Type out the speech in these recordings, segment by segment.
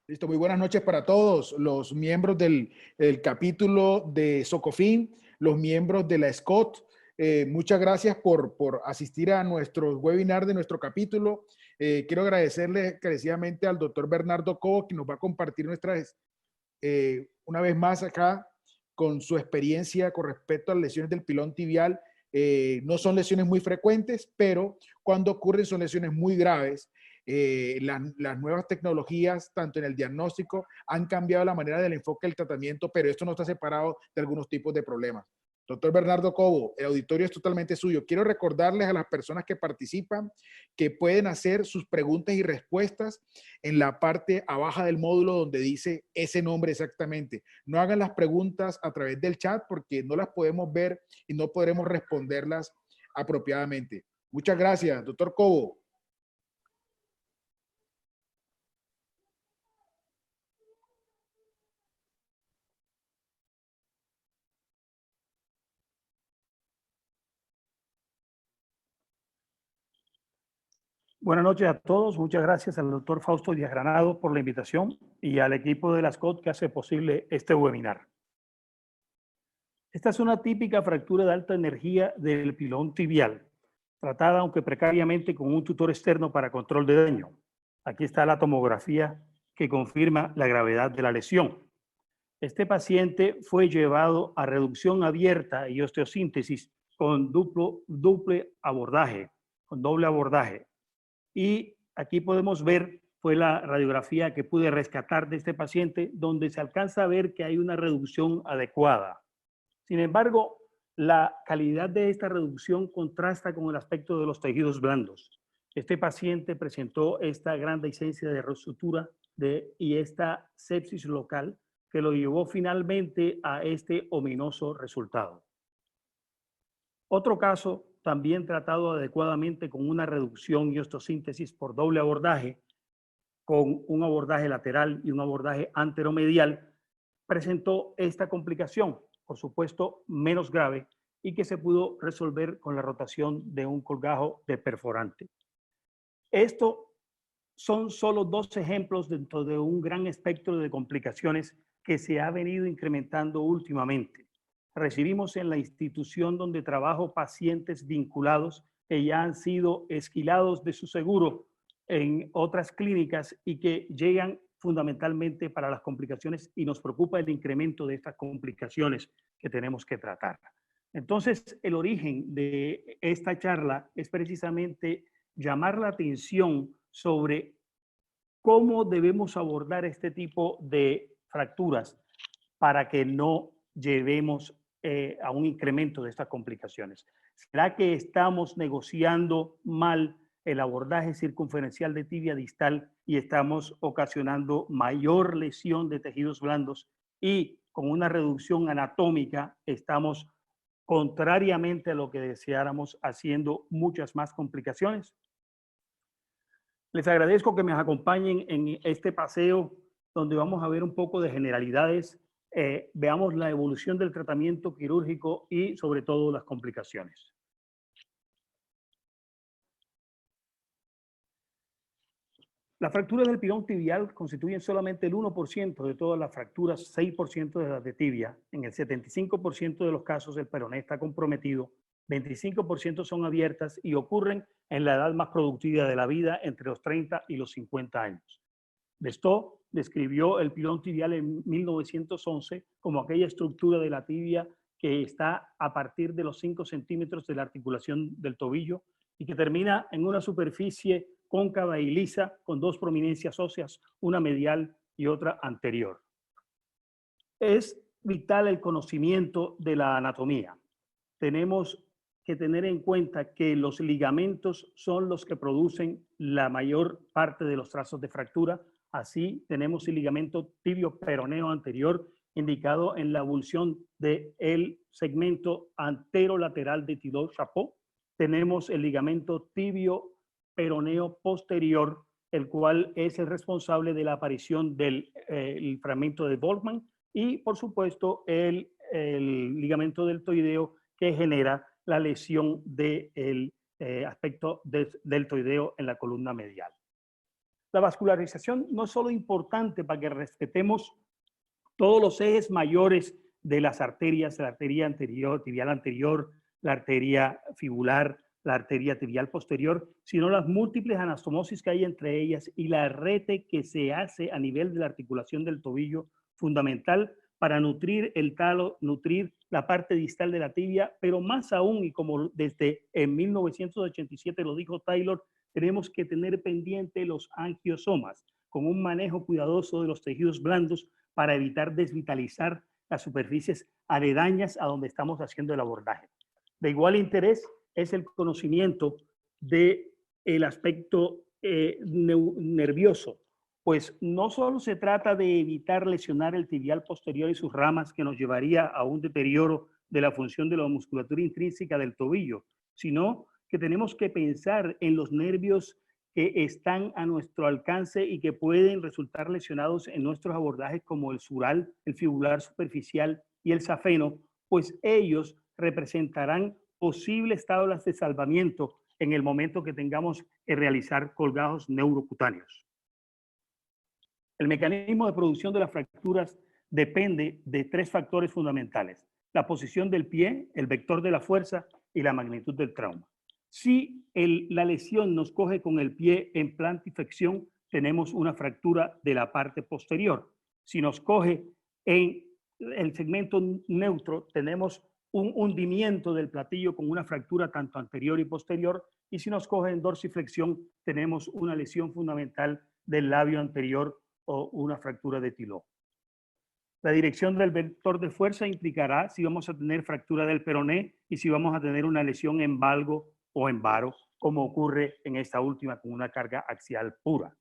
Listo, muy buenas noches para todos los miembros del capítulo de Socofin, los miembros de la SCOT. Muchas gracias por asistir a nuestro webinar de nuestro capítulo. Quiero agradecerle encarecidamente al doctor Bernardo Cobo, que nos va a compartir una vez más acá con su experiencia con respecto a las lesiones del pilón tibial. No son lesiones muy frecuentes, pero cuando ocurren son lesiones muy graves. Las nuevas tecnologías, tanto en el diagnóstico, han cambiado la manera del enfoque del tratamiento, pero esto no está separado de algunos tipos de problemas. Doctor Bernardo Cobo, el auditorio es totalmente suyo. Quiero recordarles a las personas que participan que pueden hacer sus preguntas y respuestas en la parte abajo del módulo donde dice ese nombre exactamente. No hagan las preguntas a través del chat porque no las podemos ver y no podremos responderlas apropiadamente. Muchas gracias, doctor Cobo. Buenas noches a todos. Muchas gracias al doctor Fausto Díaz Granado por la invitación y al equipo de la SCOT que hace posible este webinar. Esta es una típica fractura de alta energía del pilón tibial, tratada aunque precariamente con un tutor externo para control de daño. Aquí está la tomografía que confirma la gravedad de la lesión. Este paciente fue llevado a reducción abierta y osteosíntesis con doble abordaje. Y aquí podemos ver, fue la radiografía que pude rescatar de este paciente, donde se alcanza a ver que hay una reducción adecuada. Sin embargo, la calidad de esta reducción contrasta con el aspecto de los tejidos blandos. Este paciente presentó esta gran dehiscencia de rosutura y esta sepsis local que lo llevó finalmente a este ominoso resultado. Otro caso, también tratado adecuadamente con una reducción y osteosíntesis por doble abordaje, con un abordaje lateral y un abordaje anteromedial, presentó esta complicación, por supuesto menos grave, y que se pudo resolver con la rotación de un colgajo de perforante. Esto son solo dos ejemplos dentro de un gran espectro de complicaciones que se ha venido incrementando últimamente. Recibimos en la institución donde trabajo pacientes vinculados que ya han sido esquilados de su seguro en otras clínicas y que llegan fundamentalmente para las complicaciones, y nos preocupa el incremento de estas complicaciones que tenemos que tratar. Entonces, el origen de esta charla es precisamente llamar la atención sobre cómo debemos abordar este tipo de fracturas para que no llevemos a un incremento de estas complicaciones. ¿Será que estamos negociando mal el abordaje circunferencial de tibia distal y estamos ocasionando mayor lesión de tejidos blandos, y con una reducción anatómica estamos, contrariamente a lo que deseáramos, haciendo muchas más complicaciones? Les agradezco que me acompañen en este paseo donde vamos a ver un poco de generalidades, veamos la evolución del tratamiento quirúrgico y sobre todo las complicaciones. Las fracturas del pilón tibial constituyen solamente el 1% de todas las fracturas, 6% de las de tibia. En el 75% de los casos el peroné está comprometido, 25% son abiertas y ocurren en la edad más productiva de la vida, entre los 30 y los 50 años. Bestow describió el pilón tibial en 1911 como aquella estructura de la tibia que está a partir de los 5 centímetros de la articulación del tobillo y que termina en una superficie cóncava y lisa con dos prominencias óseas, una medial y otra anterior. Es vital el conocimiento de la anatomía. Tenemos que tener en cuenta que los ligamentos son los que producen la mayor parte de los trazos de fractura. Así tenemos el ligamento tibio peroneo anterior indicado en la avulsión del segmento anterolateral de Tidot-Chapeau. Tenemos el ligamento tibio peroneo posterior, el cual es el responsable de la aparición del fragmento de Volkmann, y por supuesto el ligamento deltoideo que genera la lesión del aspecto deltoideo en la columna medial. La vascularización no es solo importante para que respetemos todos los ejes mayores de las arterias, la arteria anterior, tibial anterior, la arteria fibular, la arteria tibial posterior, sino las múltiples anastomosis que hay entre ellas y la rete que se hace a nivel de la articulación del tobillo, fundamental para nutrir el talo, nutrir la parte distal de la tibia, pero más aún, y como desde en 1987 lo dijo Taylor, tenemos que tener pendiente los angiosomas, con un manejo cuidadoso de los tejidos blandos para evitar desvitalizar las superficies aledañas a donde estamos haciendo el abordaje. De igual interés es el conocimiento del aspecto nervioso, pues no solo se trata de evitar lesionar el tibial posterior y sus ramas, que nos llevaría a un deterioro de la función de la musculatura intrínseca del tobillo, sino que tenemos que pensar en los nervios que están a nuestro alcance y que pueden resultar lesionados en nuestros abordajes, como el sural, el fibular superficial y el safeno, pues ellos representarán posibles tablas de salvamiento en el momento que tengamos que realizar colgados neurocutáneos. El mecanismo de producción de las fracturas depende de tres factores fundamentales: la posición del pie, el vector de la fuerza y la magnitud del trauma. Si la lesión nos coge con el pie en plantiflexión, tenemos una fractura de la parte posterior. Si nos coge en el segmento neutro, tenemos un hundimiento del platillo con una fractura tanto anterior y posterior. Y si nos coge en dorsiflexión, tenemos una lesión fundamental del labio anterior o una fractura de tiló. La dirección del vector de fuerza implicará si vamos a tener fractura del peroné y si vamos a tener una lesión en valgo o en varo, como ocurre en esta última con una carga axial pura.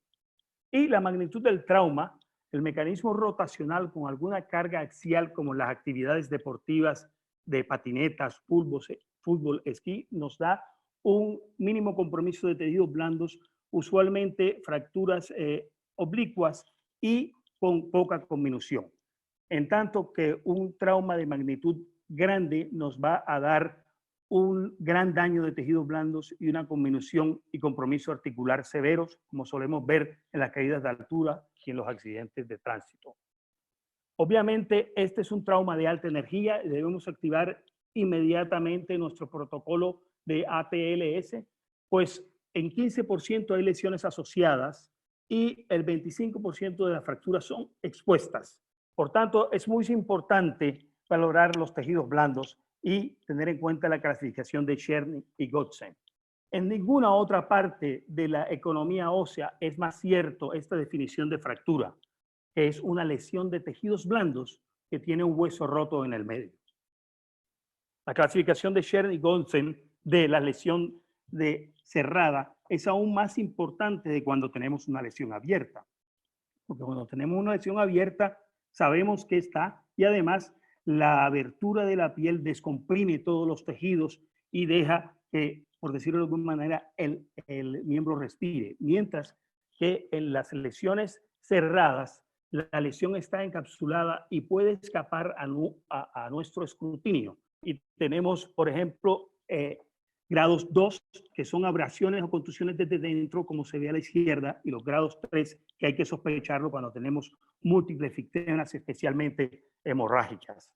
Y la magnitud del trauma, el mecanismo rotacional con alguna carga axial, como las actividades deportivas de patinetas, fútbol, esquí, nos da un mínimo compromiso de tejidos blandos, usualmente fracturas oblicuas y con poca conminución. En tanto que un trauma de magnitud grande nos va a dar un gran daño de tejidos blandos y una conminución y compromiso articular severos, como solemos ver en las caídas de altura y en los accidentes de tránsito. Obviamente, este es un trauma de alta energía y debemos activar inmediatamente nuestro protocolo de ATLS, pues en 15% hay lesiones asociadas y el 25% de las fracturas son expuestas. Por tanto, es muy importante valorar los tejidos blandos y tener en cuenta la clasificación de Cherny y Gottsen. En ninguna otra parte de la economía ósea es más cierto esta definición de fractura, que es una lesión de tejidos blandos que tiene un hueso roto en el medio. La clasificación de Cherny y Gottsen de la lesión cerrada es aún más importante de cuando tenemos una lesión abierta. Porque cuando tenemos una lesión abierta, sabemos que está, y además la abertura de la piel descomprime todos los tejidos y deja que, por decirlo de alguna manera, el miembro respire. Mientras que en las lesiones cerradas, la lesión está encapsulada y puede escapar a nuestro escrutinio. Y tenemos, por ejemplo, grados 2, que son abrasiones o contusiones desde dentro, como se ve a la izquierda, y los grados 3, que hay que sospecharlo cuando tenemos múltiples fictenas, especialmente hemorrágicas.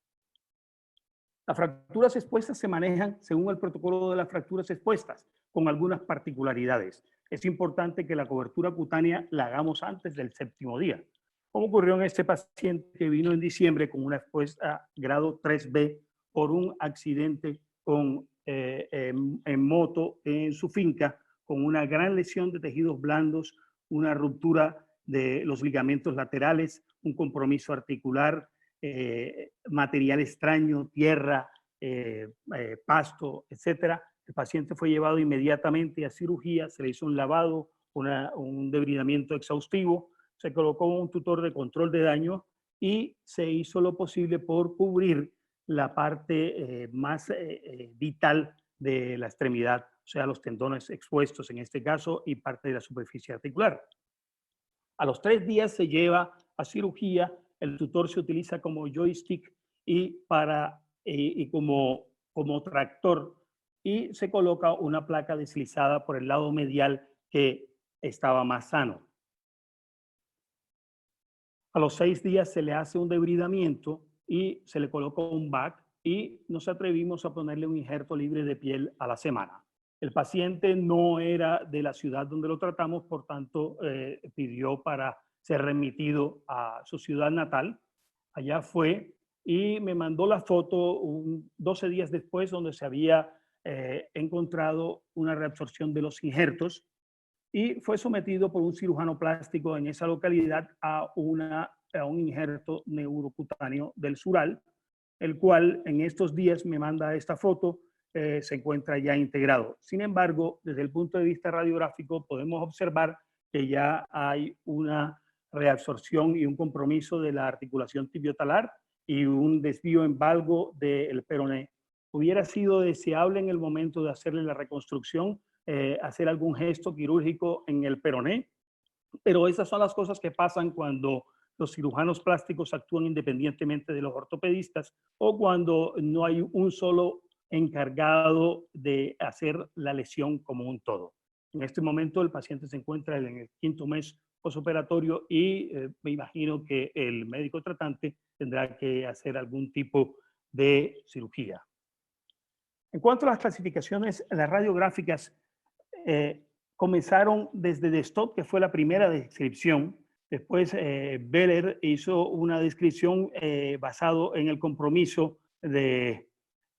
Las fracturas expuestas se manejan según el protocolo de las fracturas expuestas, con algunas particularidades. Es importante que la cobertura cutánea la hagamos antes del 7º día, como ocurrió en este paciente que vino en diciembre con una expuesta grado 3B por un accidente en moto en su finca, con una gran lesión de tejidos blandos, una ruptura de los ligamentos laterales, un compromiso articular, material extraño, tierra, pasto, etc. El paciente fue llevado inmediatamente a cirugía, se le hizo un lavado, un debridamiento exhaustivo, se colocó un tutor de control de daño y se hizo lo posible por cubrir la parte más vital de la extremidad, o sea, los tendones expuestos en este caso y parte de la superficie articular. A los 3 días se lleva a cirugía, el tutor se utiliza como joystick y como tractor, y se coloca una placa deslizada por el lado medial que estaba más sano. A los 6 días se le hace un debridamiento y se le coloca un BAC y nos atrevimos a ponerle un injerto libre de piel a la semana. El paciente no era de la ciudad donde lo tratamos, por tanto, pidió para ser remitido a su ciudad natal. Allá fue y me mandó la foto 12 días después, donde se había encontrado una reabsorción de los injertos, y fue sometido por un cirujano plástico en esa localidad a un injerto neurocutáneo del sural, el cual en estos días me manda esta foto, se encuentra ya integrado. Sin embargo, desde el punto de vista radiográfico podemos observar que ya hay una reabsorción y un compromiso de la articulación tibiotalar y un desvío en valgo del peroné. Hubiera sido deseable en el momento de hacerle la reconstrucción hacer algún gesto quirúrgico en el peroné, pero esas son las cosas que pasan cuando los cirujanos plásticos actúan independientemente de los ortopedistas o cuando no hay un solo encargado de hacer la lesión como un todo. En este momento el paciente se encuentra en el 5º mes posoperatorio y me imagino que el médico tratante tendrá que hacer algún tipo de cirugía. En cuanto a las clasificaciones, las radiográficas comenzaron desde Desktop, que fue la primera descripción. Después Beller hizo una descripción basado en el compromiso de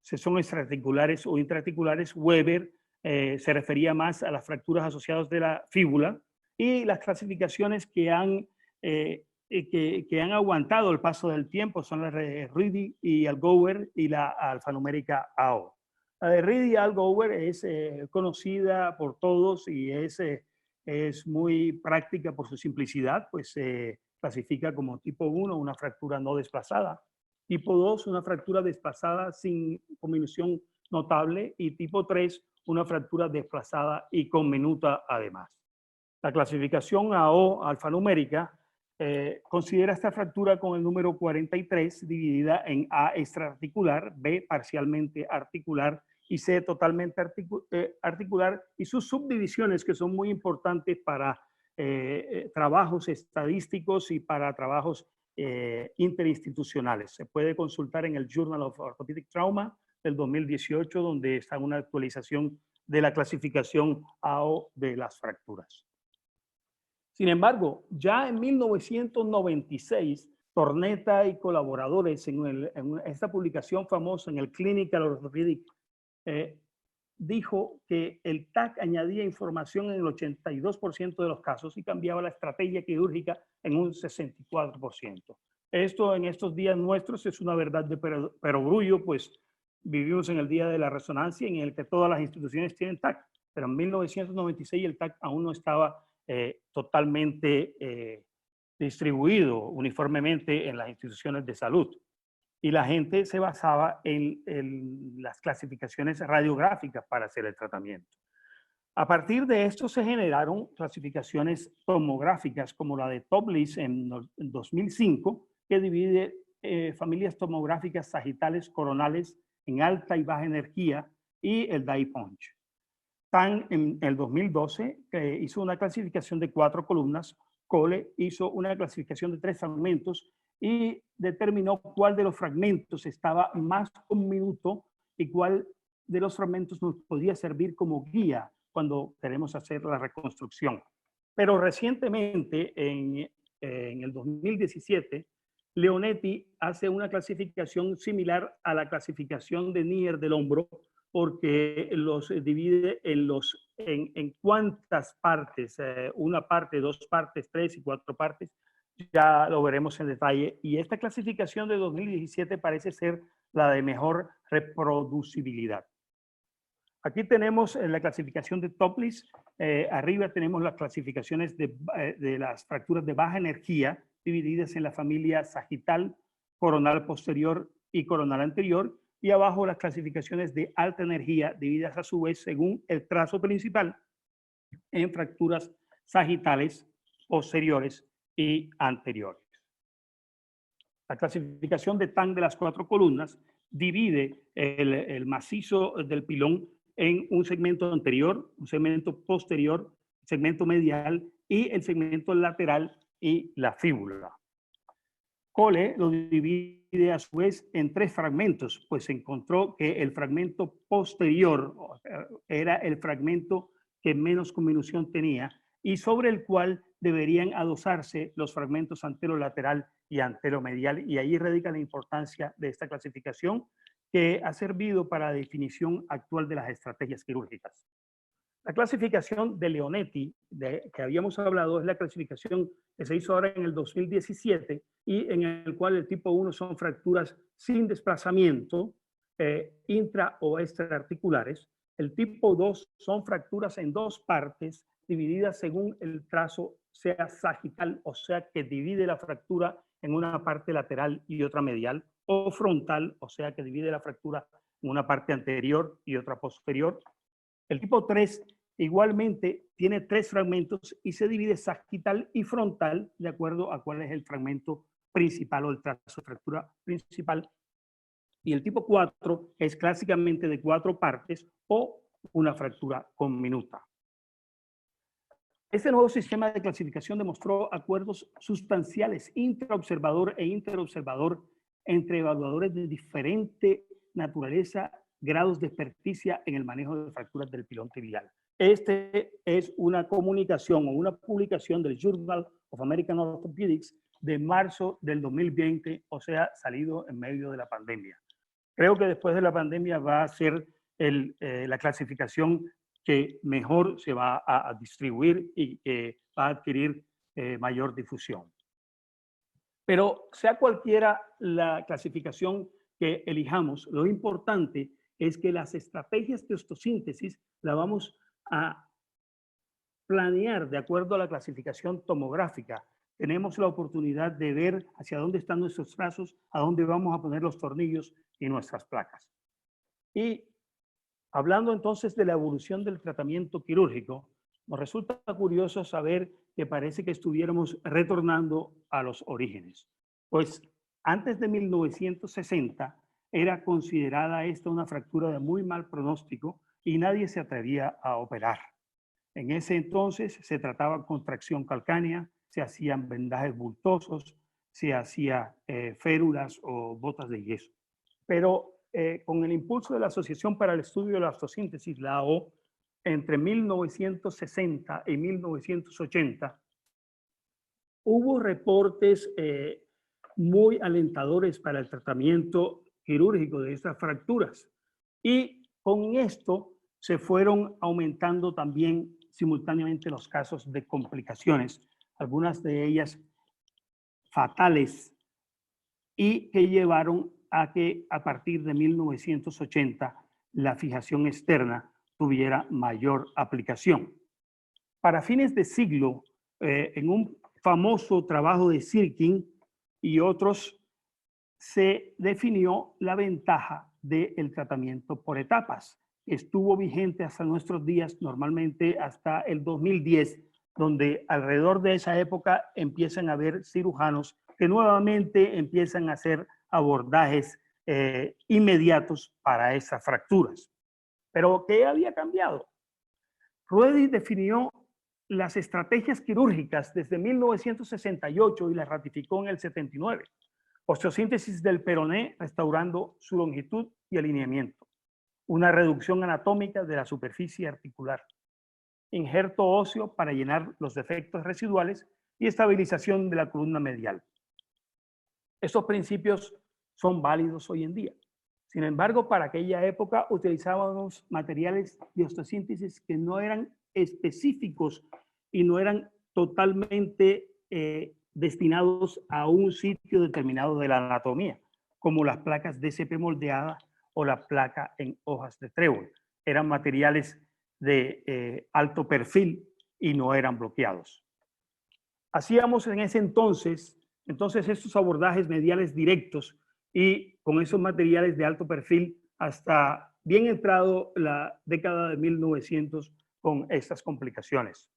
si son extraarticulares o intraarticulares. Weber se refería más a las fracturas asociadas de la fíbula, y las clasificaciones que han aguantado el paso del tiempo son las de Reedy y Allgauer y la alfanumérica AO. La de Reedy y Allgauer es conocida por todos y es muy práctica por su simplicidad, pues se clasifica como tipo 1, una fractura no desplazada, tipo 2, una fractura desplazada sin conminución notable, y tipo 3, una fractura desplazada y con minuta además. La clasificación AO alfanumérica considera esta fractura con el número 43 dividida en A extraarticular, B parcialmente articular y C totalmente articular, y sus subdivisiones, que son muy importantes para trabajos estadísticos y para trabajos interinstitucionales. Se puede consultar en el Journal of Orthopedic Trauma del 2018, donde está una actualización de la clasificación AO de las fracturas. Sin embargo, ya en 1996, Tornetta y colaboradores en esta publicación famosa en el Clinical Orthopedic dijo que el TAC añadía información en el 82% de los casos y cambiaba la estrategia quirúrgica en un 64%. Esto en estos días nuestros es una verdad de perogrullo, pues vivimos en el día de la resonancia en el que todas las instituciones tienen TAC, pero en 1996 el TAC aún no estaba totalmente distribuido uniformemente en las instituciones de salud. Y la gente se basaba en las clasificaciones radiográficas para hacer el tratamiento. A partir de esto se generaron clasificaciones tomográficas como la de Topliss en 2005, que divide familias tomográficas sagitales coronales en alta y baja energía, y el dye punch. Tan en el 2012 hizo una clasificación de 4 columnas, Cole hizo una clasificación de 3 fragmentos y determinó cuál de los fragmentos estaba más conminuto y cuál de los fragmentos nos podía servir como guía cuando queremos hacer la reconstrucción. Pero recientemente, en el 2017, Leonetti hace una clasificación similar a la clasificación de Nier del hombro, porque los divide en cuántas partes, una parte, 2 partes, 3 y 4 partes. Ya lo veremos en detalle. Y esta clasificación de 2017 parece ser la de mejor reproducibilidad. Aquí tenemos la clasificación de Topliss. Arriba tenemos las clasificaciones de las fracturas de baja energía, divididas en la familia sagital, coronal posterior y coronal anterior. Y abajo las clasificaciones de alta energía, divididas a su vez según el trazo principal en fracturas sagitales, posteriores y anteriores. La clasificación de TAN de las 4 columnas divide el macizo del pilón en un segmento anterior, un segmento posterior, segmento medial y el segmento lateral y la fíbula. Cole lo divide a su vez en 3 fragmentos, pues encontró que el fragmento posterior era el fragmento que menos convolución tenía y sobre el cual deberían adosarse los fragmentos anterolateral y anteromedial. Y ahí radica la importancia de esta clasificación que ha servido para la definición actual de las estrategias quirúrgicas. La clasificación de Leonetti, que habíamos hablado, es la clasificación que se hizo ahora en el 2017 y en el cual el tipo 1 son fracturas sin desplazamiento intra o extraarticulares. El tipo 2 son fracturas en 2 partes divididas según el trazo sea sagital, o sea que divide la fractura en una parte lateral y otra medial, o frontal, o sea que divide la fractura en una parte anterior y otra posterior. El tipo 3 igualmente tiene 3 fragmentos y se divide sagital y frontal de acuerdo a cuál es el fragmento principal o el trazo de fractura principal. Y el tipo 4 es clásicamente de 4 partes o una fractura conminuta. Este nuevo sistema de clasificación demostró acuerdos sustanciales intraobservador e interobservador entre evaluadores de diferente naturaleza, grados de experticia en el manejo de fracturas del pilón tibial. Este es una comunicación o una publicación del Journal of American Orthopedics de marzo del 2020, o sea, salido en medio de la pandemia. Creo que después de la pandemia va a ser la clasificación que mejor se va a distribuir y que va a adquirir mayor difusión. Pero sea cualquiera la clasificación que elijamos, lo importante es que las estrategias de osteosíntesis las vamos a planear de acuerdo a la clasificación tomográfica. Tenemos la oportunidad de ver hacia dónde están nuestros trazos, a dónde vamos a poner los tornillos y nuestras placas. Y hablando entonces de la evolución del tratamiento quirúrgico, nos resulta curioso saber que parece que estuviéramos retornando a los orígenes. Pues antes de 1960 era considerada esta una fractura de muy mal pronóstico y nadie se atrevía a operar. En ese entonces se trataba contracción calcánea, se hacían vendajes bultosos, se hacía férulas o botas de yeso. Pero con el impulso de la Asociación para el Estudio de la Osteosíntesis, la AO, entre 1960 y 1980, hubo reportes muy alentadores para el tratamiento quirúrgico de estas fracturas. Y con esto se fueron aumentando también simultáneamente los casos de complicaciones, algunas de ellas fatales, y que llevaron a que a partir de 1980 la fijación externa tuviera mayor aplicación. Para fines de siglo, en un famoso trabajo de Sirkin y otros, se definió la ventaja del tratamiento por etapas. Estuvo vigente hasta nuestros días, normalmente hasta el 2010, donde alrededor de esa época empiezan a haber cirujanos que nuevamente empiezan a hacer abordajes inmediatos para esas fracturas. Pero ¿qué había cambiado? Ruedi definió las estrategias quirúrgicas desde 1968 y las ratificó en el 79. Osteosíntesis del peroné restaurando su longitud y alineamiento. Una reducción anatómica de la superficie articular. Injerto óseo para llenar los defectos residuales y estabilización de la columna medial. Estos principios son válidos hoy en día. Sin embargo, para aquella época utilizábamos materiales de osteosíntesis que no eran específicos y no eran totalmente destinados a un sitio determinado de la anatomía, como las placas DCP moldeadas o la placa en hojas de trébol. Eran materiales de alto perfil y no eran bloqueados. Hacíamos en ese entonces estos abordajes mediales directos y con esos materiales de alto perfil hasta bien entrado la década de 1900 con estas complicaciones.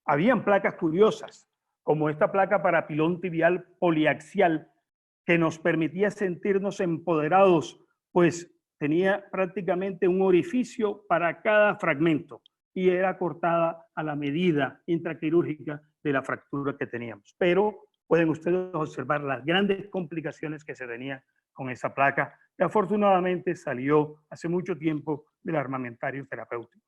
Habían placas curiosas, como esta placa para pilón tibial poliaxial, que nos permitía sentirnos empoderados, pues tenía prácticamente un orificio para cada fragmento y era cortada a la medida intraquirúrgica de la fractura que teníamos. Pero pueden ustedes observar las grandes complicaciones que se tenían con esa placa, que afortunadamente salió hace mucho tiempo del armamentario terapéutico.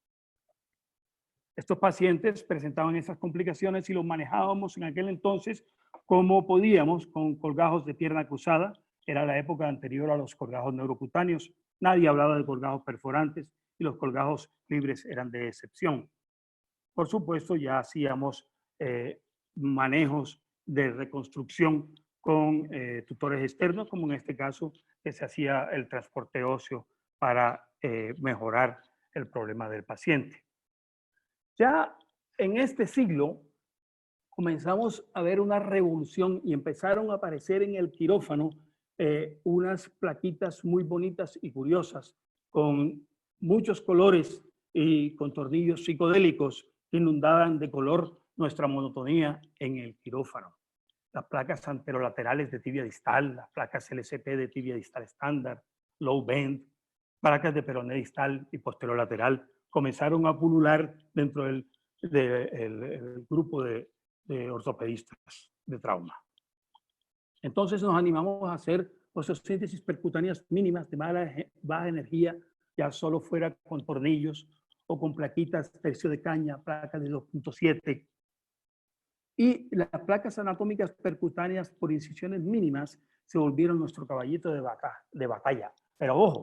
Estos pacientes presentaban esas complicaciones y los manejábamos en aquel entonces como podíamos, con colgajos de pierna cruzada. Era la época anterior a los colgajos neurocutáneos. Nadie hablaba de colgajos perforantes y los colgajos libres eran de excepción. Por supuesto, ya hacíamos manejos de reconstrucción con tutores externos, como en este caso que se hacía el transporte óseo para mejorar el problema del paciente. Ya en este siglo comenzamos a ver una revolución y empezaron a aparecer en el quirófano unas plaquitas muy bonitas y curiosas con muchos colores y con tornillos psicodélicos que inundaban de color nuestra monotonía en el quirófano. Las placas anterolaterales de tibia distal, las placas LCP de tibia distal estándar, low bend, placas de peroné distal y posterolateral comenzaron a pulular dentro del grupo de ortopedistas de trauma. Entonces nos animamos a hacer osteosíntesis percutáneas mínimas de baja energía, ya solo fuera con tornillos o con plaquitas tercio de caña, placas de 2.7. Y las placas anatómicas percutáneas por incisiones mínimas se volvieron nuestro caballito de batalla. Pero ojo,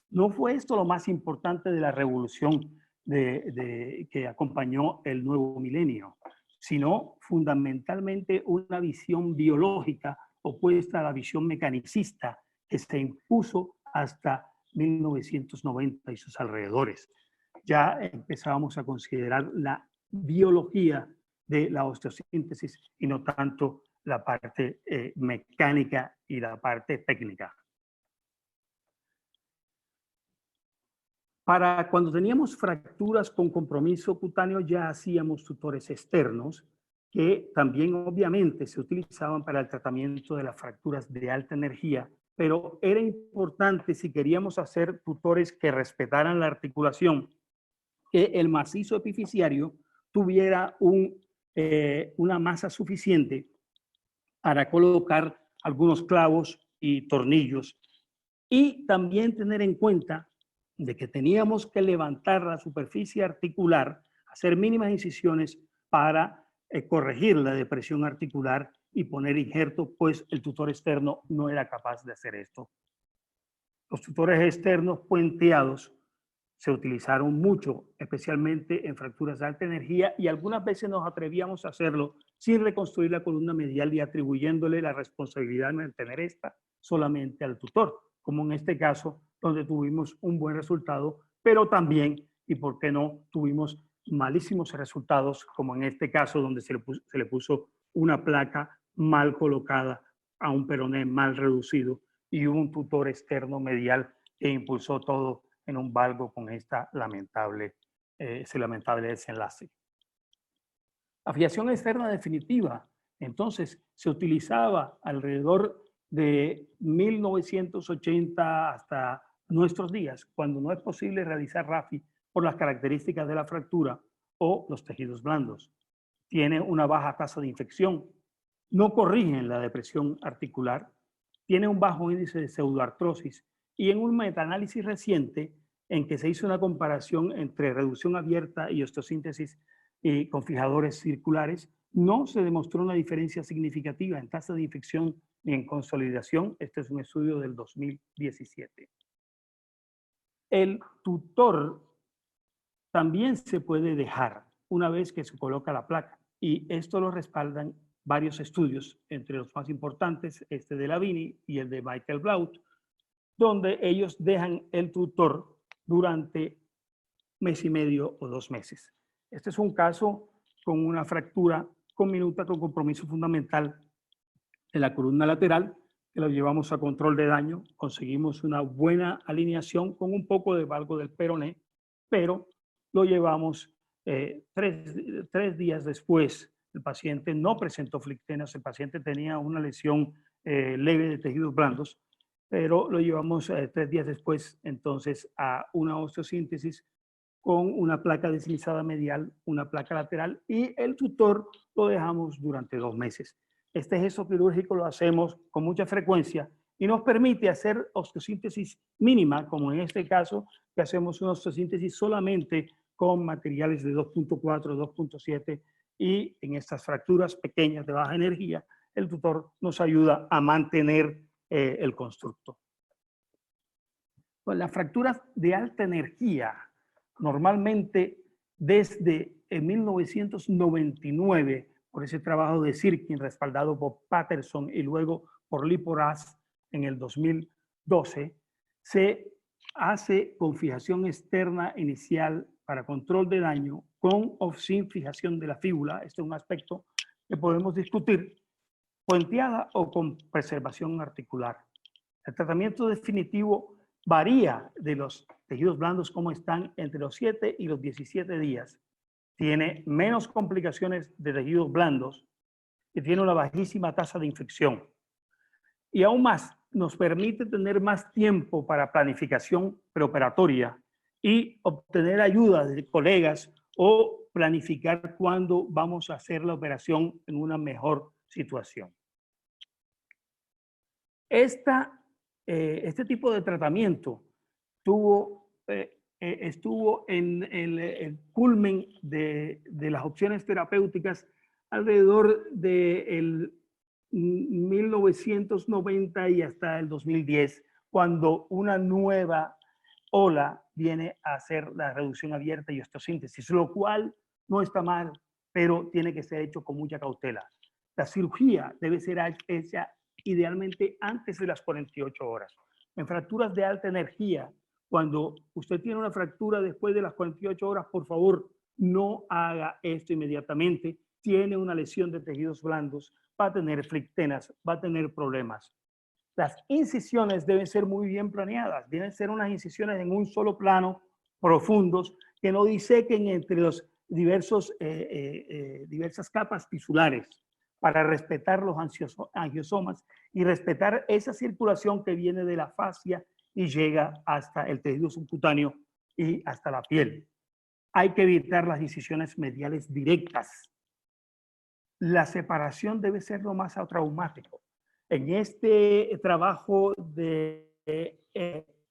no fue esto lo más importante de la revolución que acompañó el nuevo milenio, sino fundamentalmente una visión biológica opuesta a la visión mecanicista que se impuso hasta 1990 y sus alrededores. Ya empezábamos a considerar la biología de la osteosíntesis y no tanto la parte mecánica y la parte técnica. Para cuando teníamos fracturas con compromiso cutáneo ya hacíamos tutores externos que también obviamente se utilizaban para el tratamiento de las fracturas de alta energía, pero era importante si queríamos hacer tutores que respetaran la articulación, que el macizo epifisiario tuviera una masa suficiente para colocar algunos clavos y tornillos y también tener en cuenta de que teníamos que levantar la superficie articular, hacer mínimas incisiones para corregir la depresión articular y poner injerto, pues el tutor externo no era capaz de hacer esto. Los tutores externos puenteados se utilizaron mucho, especialmente en fracturas de alta energía, y algunas veces nos atrevíamos a hacerlo sin reconstruir la columna medial y atribuyéndole la responsabilidad de mantener esta solamente al tutor, como en este caso, donde tuvimos un buen resultado, pero también, y por qué no, tuvimos malísimos resultados, como en este caso, donde se le puso una placa mal colocada a un peroné mal reducido y un tutor externo medial que impulsó todo en un valgo con ese lamentable desenlace. Afiación externa definitiva. Entonces, se utilizaba alrededor de 1980 hasta nuestros días, cuando no es posible realizar RAFI por las características de la fractura o los tejidos blandos. Tiene una baja tasa de infección, no corrigen la depresión articular, tiene un bajo índice de pseudoartrosis y en un metaanálisis reciente en que se hizo una comparación entre reducción abierta y osteosíntesis con fijadores circulares, no se demostró una diferencia significativa en tasa de infección ni en consolidación. Este es un estudio del 2017. El tutor también se puede dejar una vez que se coloca la placa y esto lo respaldan varios estudios, entre los más importantes este de Lavini y el de Michael Blaut, donde ellos dejan el tutor durante mes y medio o 2 meses. Este es un caso con una fractura conminuta con compromiso fundamental de la columna lateral, que lo llevamos a control de daño, conseguimos una buena alineación con un poco de valgo del peroné, pero lo llevamos 3 días después. El paciente no presentó flictenas, el paciente tenía una lesión leve de tejidos blandos, pero lo llevamos 3 días después entonces a una osteosíntesis con una placa deslizada medial, una placa lateral y el tutor lo dejamos durante 2 meses. Este gesto quirúrgico lo hacemos con mucha frecuencia y nos permite hacer osteosíntesis mínima, como en este caso, que hacemos una osteosíntesis solamente con materiales de 2.4, 2.7, y en estas fracturas pequeñas de baja energía, el tutor nos ayuda a mantener el constructo. Pues las fracturas de alta energía, normalmente desde 1999, por ese trabajo de Sirkin respaldado por Patterson y luego por Liporaz en el 2012, se hace con fijación externa inicial para control de daño, con o sin fijación de la fíbula. Este es un aspecto que podemos discutir, puenteada o con preservación articular. El tratamiento definitivo varía de los tejidos blandos como están entre los 7 y los 17 días. Tiene menos complicaciones de tejidos blandos y tiene una bajísima tasa de infección. Y aún más, nos permite tener más tiempo para planificación preoperatoria y obtener ayuda de colegas o planificar cuándo vamos a hacer la operación en una mejor situación. Este tipo de tratamiento estuvo en el culmen de las opciones terapéuticas alrededor del 1990 y hasta el 2010, cuando una nueva ola viene a hacer la reducción abierta y osteosíntesis, lo cual no está mal, pero tiene que ser hecho con mucha cautela. La cirugía debe ser hecha idealmente antes de las 48 horas. En fracturas de alta energía, cuando usted tiene una fractura después de las 48 horas, por favor, no haga esto inmediatamente. Tiene una lesión de tejidos blandos, va a tener flictenas, va a tener problemas. Las incisiones deben ser muy bien planeadas, deben ser unas incisiones en un solo plano, profundos, que no disequen entre los diversas capas tisulares, para respetar los angiosomas y respetar esa circulación que viene de la fascia y llega hasta el tejido subcutáneo y hasta la piel. Hay que evitar las incisiones mediales directas. La separación debe ser lo más atraumático. En este trabajo de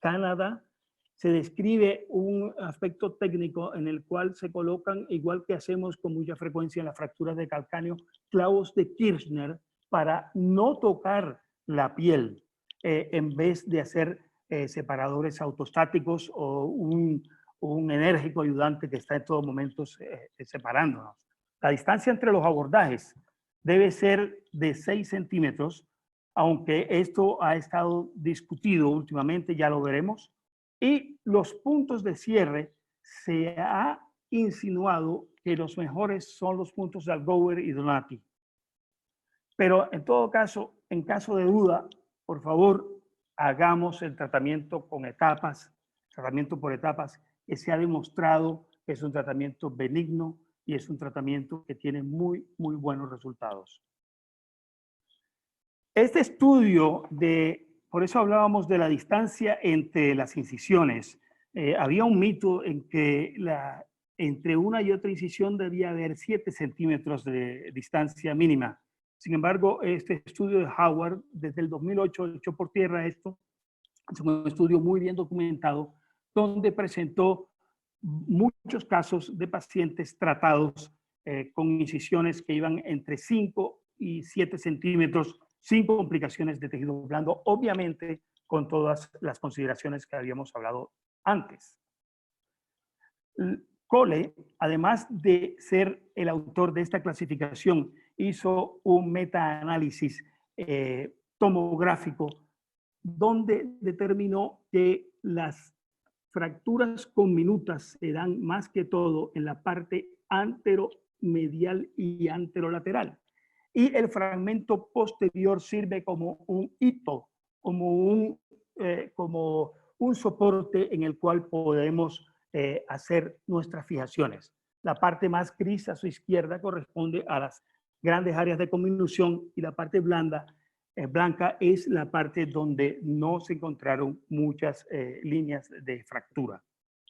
Canadá se describe un aspecto técnico en el cual se colocan, igual que hacemos con mucha frecuencia en las fracturas de calcáneo, clavos de Kirchner para no tocar la piel, en vez de hacer separadores autostáticos o un enérgico ayudante que está en todos momentos separándonos. La distancia entre los abordajes debe ser de 6 centímetros, aunque esto ha estado discutido últimamente, ya lo veremos. Y los puntos de cierre, se ha insinuado que los mejores son los puntos de Algower y Donati. Pero en todo caso, en caso de duda, por favor, hagamos el tratamiento con etapas, tratamiento por etapas, que se ha demostrado que es un tratamiento benigno y es un tratamiento que tiene muy, muy buenos resultados. Este estudio por eso hablábamos de la distancia entre las incisiones. Había un mito en que entre una y otra incisión debía haber 7 centímetros de distancia mínima. Sin embargo, este estudio de Howard, desde el 2008, echó por tierra esto. Es un estudio muy bien documentado, donde presentó muchos casos de pacientes tratados con incisiones que iban entre 5 y 7 centímetros, sin complicaciones de tejido blando, obviamente con todas las consideraciones que habíamos hablado antes. Cole, además de ser el autor de esta clasificación, hizo un metaanálisis tomográfico donde determinó que las fracturas conminutas se dan más que todo en la parte anteromedial y anterolateral. Y el fragmento posterior sirve como un hito, como un soporte en el cual podemos hacer nuestras fijaciones. La parte más gris a su izquierda corresponde a las grandes áreas de conminución y la parte blanca es la parte donde no se encontraron muchas líneas de fractura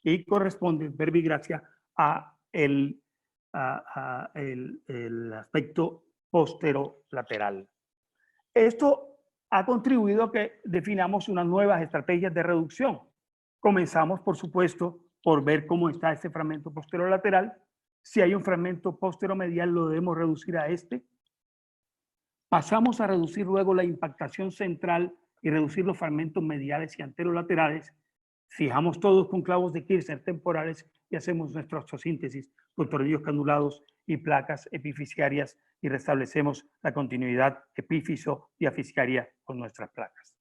y corresponde, verbigracia, a el aspecto posterolateral. Esto ha contribuido a que definamos unas nuevas estrategias de reducción. Comenzamos, por supuesto, por ver cómo está este fragmento posterolateral. Si hay un fragmento posteromedial, lo debemos reducir a este. Pasamos a reducir luego la impactación central y reducir los fragmentos mediales y anterolaterales. Fijamos todos con clavos de Kircher temporales y hacemos nuestra osteosíntesis con tornillos canulados y placas epifisiarias y restablecemos la continuidad epífiso-diafiscaria con nuestras placas.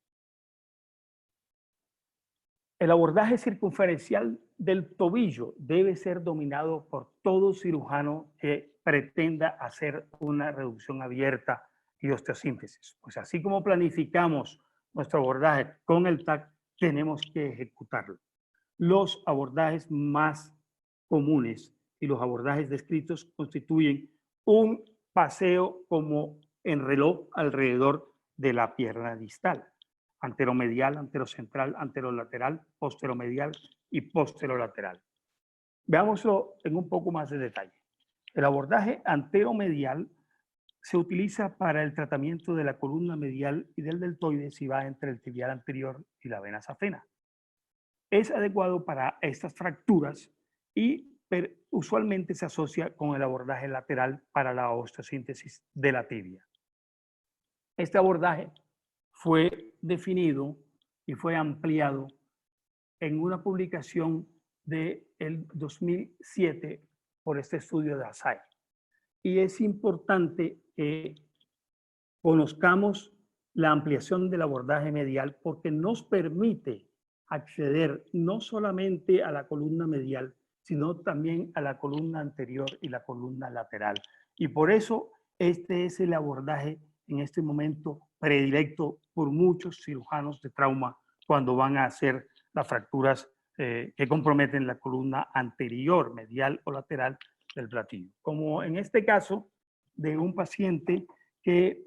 El abordaje circunferencial del tobillo debe ser dominado por todo cirujano que pretenda hacer una reducción abierta y osteosíntesis. Pues así como planificamos nuestro abordaje con el TAC, tenemos que ejecutarlo. Los abordajes más comunes y los abordajes descritos constituyen un paseo como en reloj alrededor de la pierna distal. Anteromedial, anterocentral, anterolateral, posteromedial y posterolateral. Veámoslo en un poco más de detalle. El abordaje anteromedial se utiliza para el tratamiento de la columna medial y del deltoide si va entre el tibial anterior y la vena safena. Es adecuado para estas fracturas y usualmente se asocia con el abordaje lateral para la osteosíntesis de la tibia. Este abordaje fue definido y fue ampliado en una publicación del 2007 por este estudio de Asai. Y es importante que conozcamos la ampliación del abordaje medial porque nos permite acceder no solamente a la columna medial, sino también a la columna anterior y la columna lateral. Y por eso este es el abordaje en este momento predilecto por muchos cirujanos de trauma cuando van a hacer las fracturas que comprometen la columna anterior, medial o lateral del platillo. Como en este caso de un paciente que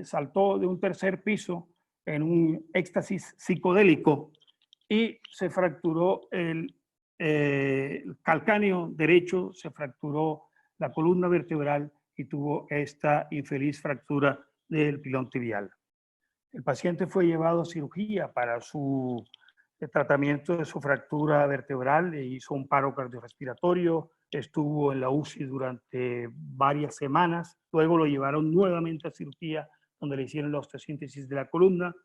saltó de un tercer piso en un éxtasis psicodélico y se fracturó el calcáneo derecho, se fracturó la columna vertebral y tuvo esta infeliz fractura del pilón tibial. El paciente fue llevado a cirugía para su tratamiento de su fractura vertebral, le hizo un paro cardiorrespiratorio, estuvo en la UCI durante varias semanas, luego lo llevaron nuevamente a cirugía donde le hicieron la osteosíntesis de la columna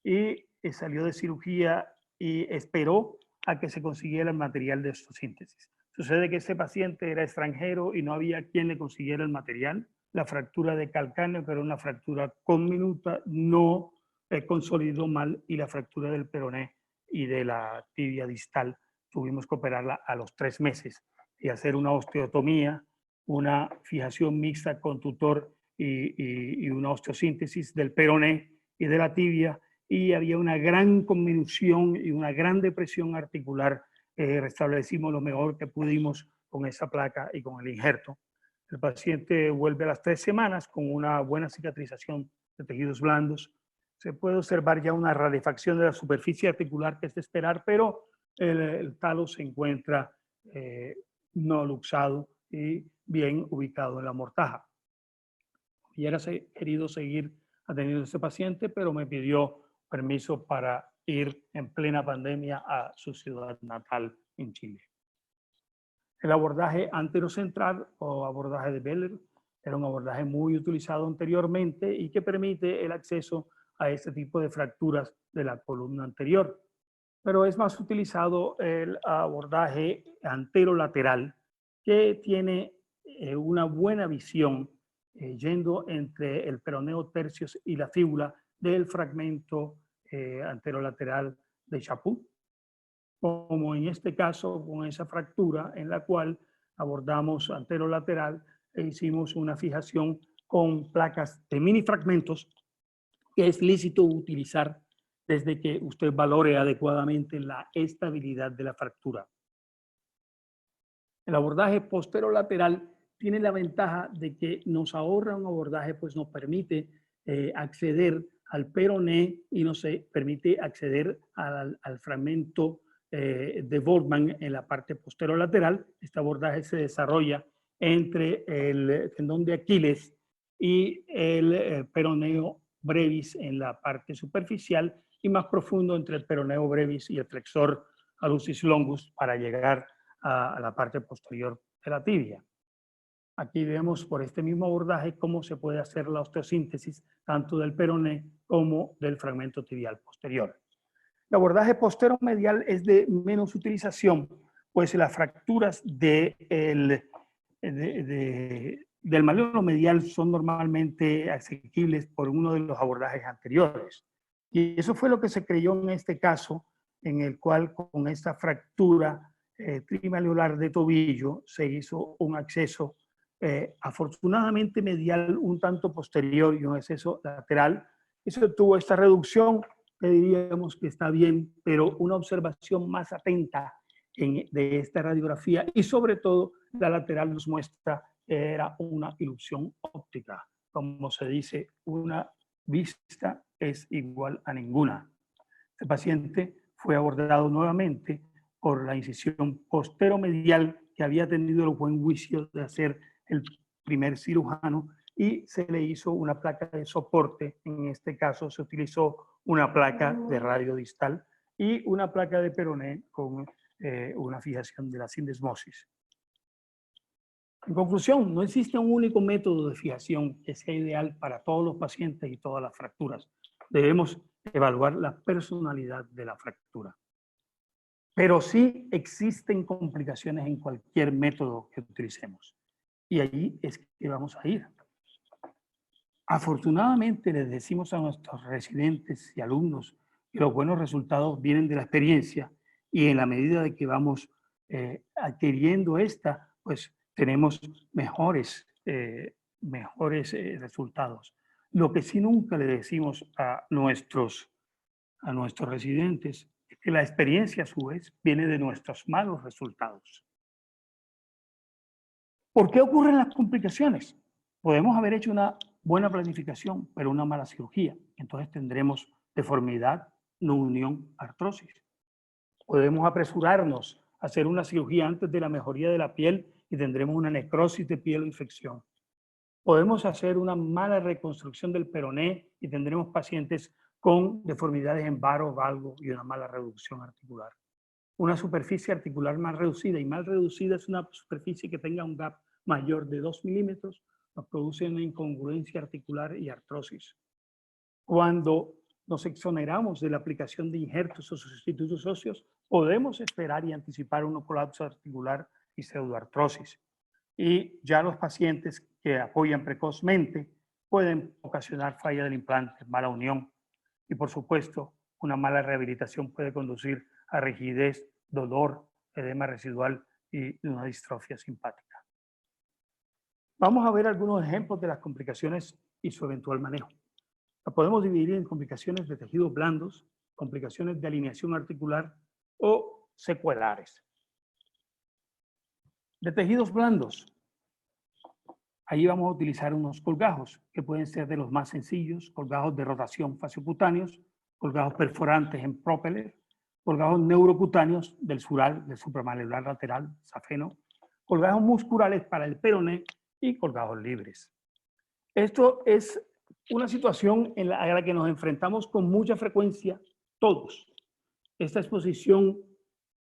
y salió de cirugía y esperó a que se consiguiera el material de osteosíntesis. Sucede que ese paciente era extranjero y no había quien le consiguiera el material. La fractura de calcáneo, que era una fractura conminuta, no consolidó mal y la fractura del peroné y de la tibia distal tuvimos que operarla a los 3 meses y hacer una osteotomía, una fijación mixta con tutor y una osteosíntesis del peroné y de la tibia, y había una gran conminución y una gran depresión articular. Restablecimos lo mejor que pudimos con esa placa y con el injerto. El paciente vuelve a las 3 semanas con una buena cicatrización de tejidos blandos. Se puede observar ya una rarefacción de la superficie articular que es de esperar, pero el talo se encuentra no luxado y bien ubicado en la mortaja. Hubiera querido seguir atendiendo a este paciente, pero me pidió permiso para ir en plena pandemia a su ciudad natal en Chile. El abordaje anterocentral o abordaje de Beller era un abordaje muy utilizado anteriormente y que permite el acceso a este tipo de fracturas de la columna anterior. Pero es más utilizado el abordaje anterolateral, que tiene una buena visión yendo entre el peroneo tercios y la fíbula del fragmento anterolateral de Chaput, como en este caso con esa fractura en la cual abordamos anterolateral e hicimos una fijación con placas de mini fragmentos que es lícito utilizar desde que usted valore adecuadamente la estabilidad de la fractura. El abordaje posterolateral tiene la ventaja de que nos ahorra un abordaje, pues nos permite acceder al peroné y nos permite acceder al fragmento de Volkmann en la parte posterolateral. Este abordaje se desarrolla entre el tendón de Aquiles y el peroneo brevis en la parte superficial y más profundo entre el peroneo brevis y el flexor hallucis longus para llegar a la parte posterior de la tibia. Aquí vemos por este mismo abordaje cómo se puede hacer la osteosíntesis tanto del peroné como del fragmento tibial posterior. El abordaje posteromedial es de menos utilización, pues las fracturas del malleolo medial son normalmente asequibles por uno de los abordajes anteriores. Y eso fue lo que se creyó en este caso, en el cual con esta fractura trimalleolar de tobillo se hizo un acceso afortunadamente medial un tanto posterior y un acceso lateral. Eso tuvo esta reducción, que diríamos que está bien, pero una observación más atenta de esta radiografía y sobre todo la lateral nos muestra que era una ilusión óptica. Como se dice, una vista es igual a ninguna. Este paciente fue abordado nuevamente por la incisión posteromedial que había tenido el buen juicio de hacer el primer cirujano y se le hizo una placa de soporte. En este caso se utilizó una placa de radio distal y una placa de peroné con una fijación de la sindesmosis. En conclusión, no existe un único método de fijación que sea ideal para todos los pacientes y todas las fracturas. Debemos evaluar la personalidad de la fractura. Pero sí existen complicaciones en cualquier método que utilicemos. Y allí es que vamos a ir. Afortunadamente les decimos a nuestros residentes y alumnos que los buenos resultados vienen de la experiencia y en la medida de que vamos adquiriendo esta, pues tenemos mejores resultados. Lo que sí nunca le decimos a nuestros residentes es que la experiencia a su vez viene de nuestros malos resultados. ¿Por qué ocurren las complicaciones? Podemos haber hecho una buena planificación, pero una mala cirugía. Entonces tendremos deformidad, no unión, artrosis. Podemos apresurarnos a hacer una cirugía antes de la mejoría de la piel y tendremos una necrosis de piel o infección. Podemos hacer una mala reconstrucción del peroné y tendremos pacientes con deformidades en varo, valgo y una mala reducción articular. Una superficie articular más reducida, y mal reducida es una superficie que tenga un gap mayor de 2 milímetros, nos produce una incongruencia articular y artrosis. Cuando nos exoneramos de la aplicación de injertos o sustitutos óseos, podemos esperar y anticipar un colapso articular y pseudoartrosis. Y ya los pacientes que apoyan precozmente pueden ocasionar falla del implante, mala unión. Y por supuesto, una mala rehabilitación puede conducir a rigidez, dolor, edema residual y una distrofia simpática. Vamos a ver algunos ejemplos de las complicaciones y su eventual manejo. La podemos dividir en complicaciones de tejidos blandos, complicaciones de alineación articular o secuelares. De tejidos blandos, ahí vamos a utilizar unos colgajos que pueden ser de los más sencillos, colgajos de rotación fasciocutáneos, colgajos perforantes en propeller, colgajos neurocutáneos del sural, del supramalleolar lateral, safeno, colgajos musculares para el peroné y colgajos libres. Esto es una situación a la que nos enfrentamos con mucha frecuencia todos. Esta exposición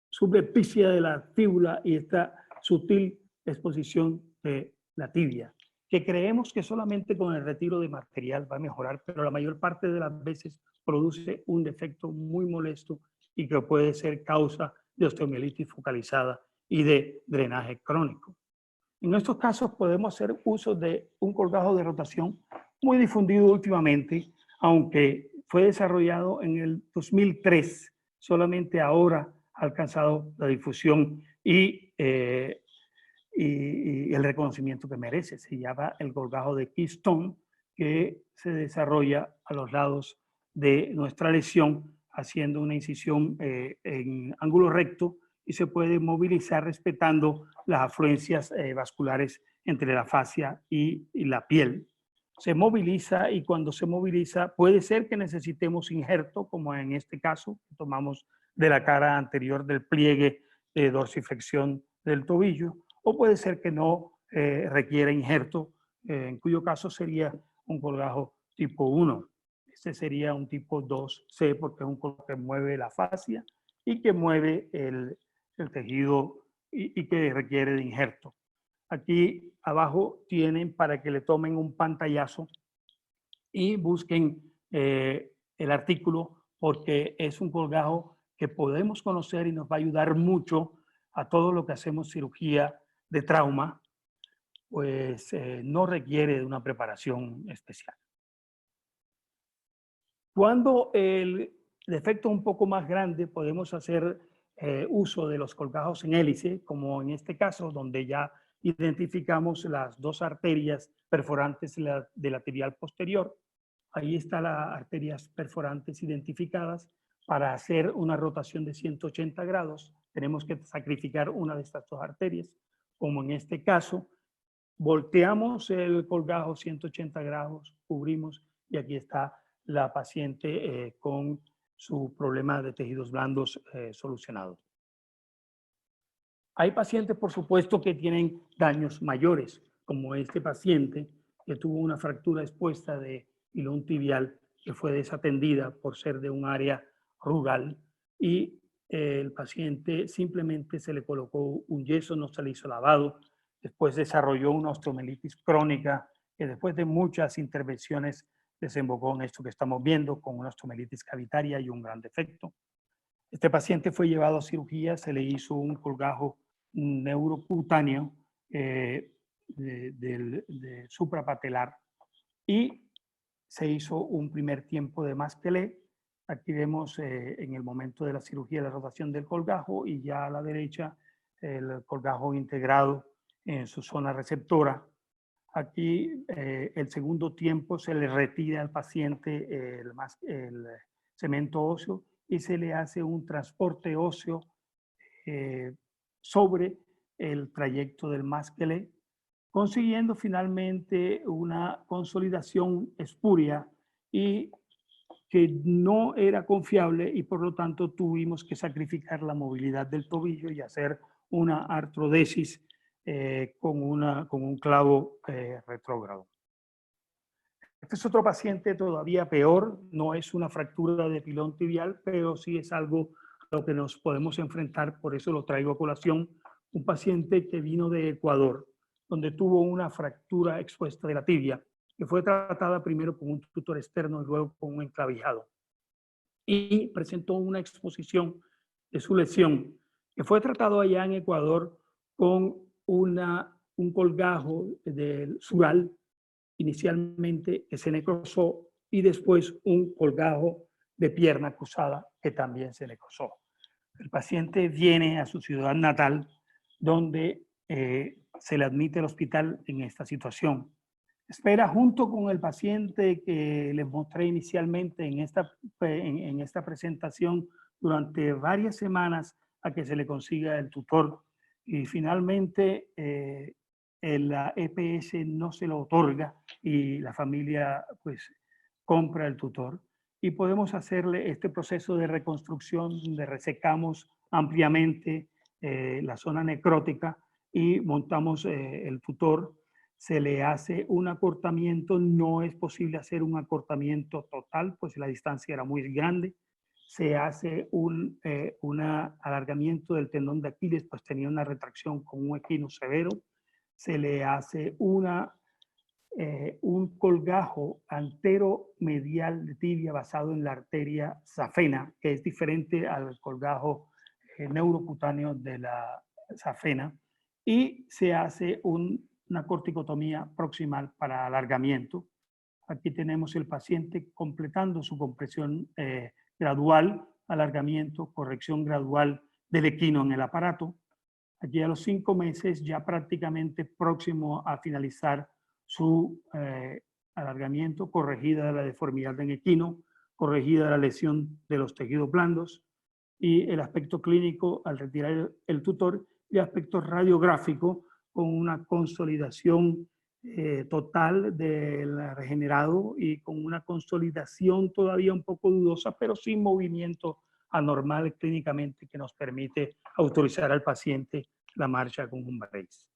subepicia de la fíbula y esta sutil exposición de la tibia, que creemos que solamente con el retiro de material va a mejorar, pero la mayor parte de las veces produce un defecto muy molesto y que puede ser causa de osteomielitis focalizada y de drenaje crónico. En estos casos podemos hacer uso de un colgajo de rotación muy difundido últimamente, aunque fue desarrollado en el 2003, solamente ahora ha alcanzado la difusión y el reconocimiento que merece. Se llama el colgajo de Keystone, que se desarrolla a los lados de nuestra lesión, haciendo una incisión en ángulo recto y se puede movilizar respetando las afluencias vasculares entre la fascia y la piel. Se moviliza y cuando se moviliza puede ser que necesitemos injerto, como en este caso, tomamos de la cara anterior del pliegue de dorsiflexión del tobillo, o puede ser que no requiera injerto en cuyo caso sería un colgajo tipo 1. Este sería un tipo 2C porque es un colgajo que mueve la fascia y que mueve el tejido y que requiere de injerto. Aquí abajo tienen para que le tomen un pantallazo y busquen el artículo porque es un colgajo que podemos conocer y nos va a ayudar mucho a todo lo que hacemos cirugía de trauma, pues no requiere de una preparación especial. Cuando el defecto es un poco más grande, podemos hacer uso de los colgajos en hélice, como en este caso, donde ya identificamos las dos arterias perforantes de la tibial posterior. Ahí están las arterias perforantes identificadas. Para hacer una rotación de 180 grados, tenemos que sacrificar una de estas dos arterias, como en este caso. Volteamos el colgajo 180 grados, cubrimos y aquí está la paciente con su problema de tejidos blandos solucionado. Hay pacientes, por supuesto, que tienen daños mayores, como este paciente que tuvo una fractura expuesta de pilón tibial que fue desatendida por ser de un área rural y el paciente simplemente se le colocó un yeso, no se le hizo lavado, después desarrolló una osteomelitis crónica que después de muchas intervenciones desembocó en esto que estamos viendo con una osteomelitis cavitaria y un gran defecto. Este paciente fue llevado a cirugía, se le hizo un colgajo neurocutáneo de suprapatelar y se hizo un primer tiempo de Masquelé. Aquí vemos en el momento de la cirugía la rotación del colgajo y ya a la derecha el colgajo integrado en su zona receptora. Aquí el segundo tiempo se le retira al paciente el cemento óseo y se le hace un transporte óseo sobre el trayecto del Masquelé, consiguiendo finalmente una consolidación espuria y que no era confiable y por lo tanto tuvimos que sacrificar la movilidad del tobillo y hacer una artrodesis con un clavo retrógrado. Este es otro paciente todavía peor, no es una fractura de pilón tibial, pero sí es algo a lo que nos podemos enfrentar, por eso lo traigo a colación. Un paciente que vino de Ecuador, donde tuvo una fractura expuesta de la tibia, que fue tratada primero con un tutor externo y luego con un enclavijado. Y presentó una exposición de su lesión, que fue tratado allá en Ecuador con un colgajo del sural, inicialmente que se necrosó y después un colgajo de pierna cruzada que también se necrosó. El paciente viene a su ciudad natal donde se le admite al hospital en esta situación. Espera junto con el paciente que les mostré inicialmente en esta presentación durante varias semanas a que se le consiga el tutor y finalmente la EPS no se lo otorga y la familia pues compra el tutor y podemos hacerle este proceso de reconstrucción donde resecamos ampliamente la zona necrótica y montamos el tutor. Se le hace un acortamiento, no es posible hacer un acortamiento total, pues la distancia era muy grande. Se hace un alargamiento del tendón de Aquiles, pues tenía una retracción con un equino severo. Se le hace un colgajo anteromedial de tibia basado en la arteria safena, que es diferente al colgajo neurocutáneo de la safena, y se hace una corticotomía proximal para alargamiento. Aquí tenemos el paciente completando su compresión gradual, alargamiento, corrección gradual del equino en el aparato. Aquí a los 5 meses ya prácticamente próximo a finalizar su alargamiento, corregida la deformidad en equino, corregida la lesión de los tejidos blandos y el aspecto clínico al retirar el tutor y aspecto radiográfico con una consolidación total del regenerado y con una consolidación todavía un poco dudosa, pero sin movimiento anormal clínicamente que nos permite autorizar al paciente la marcha con un brace.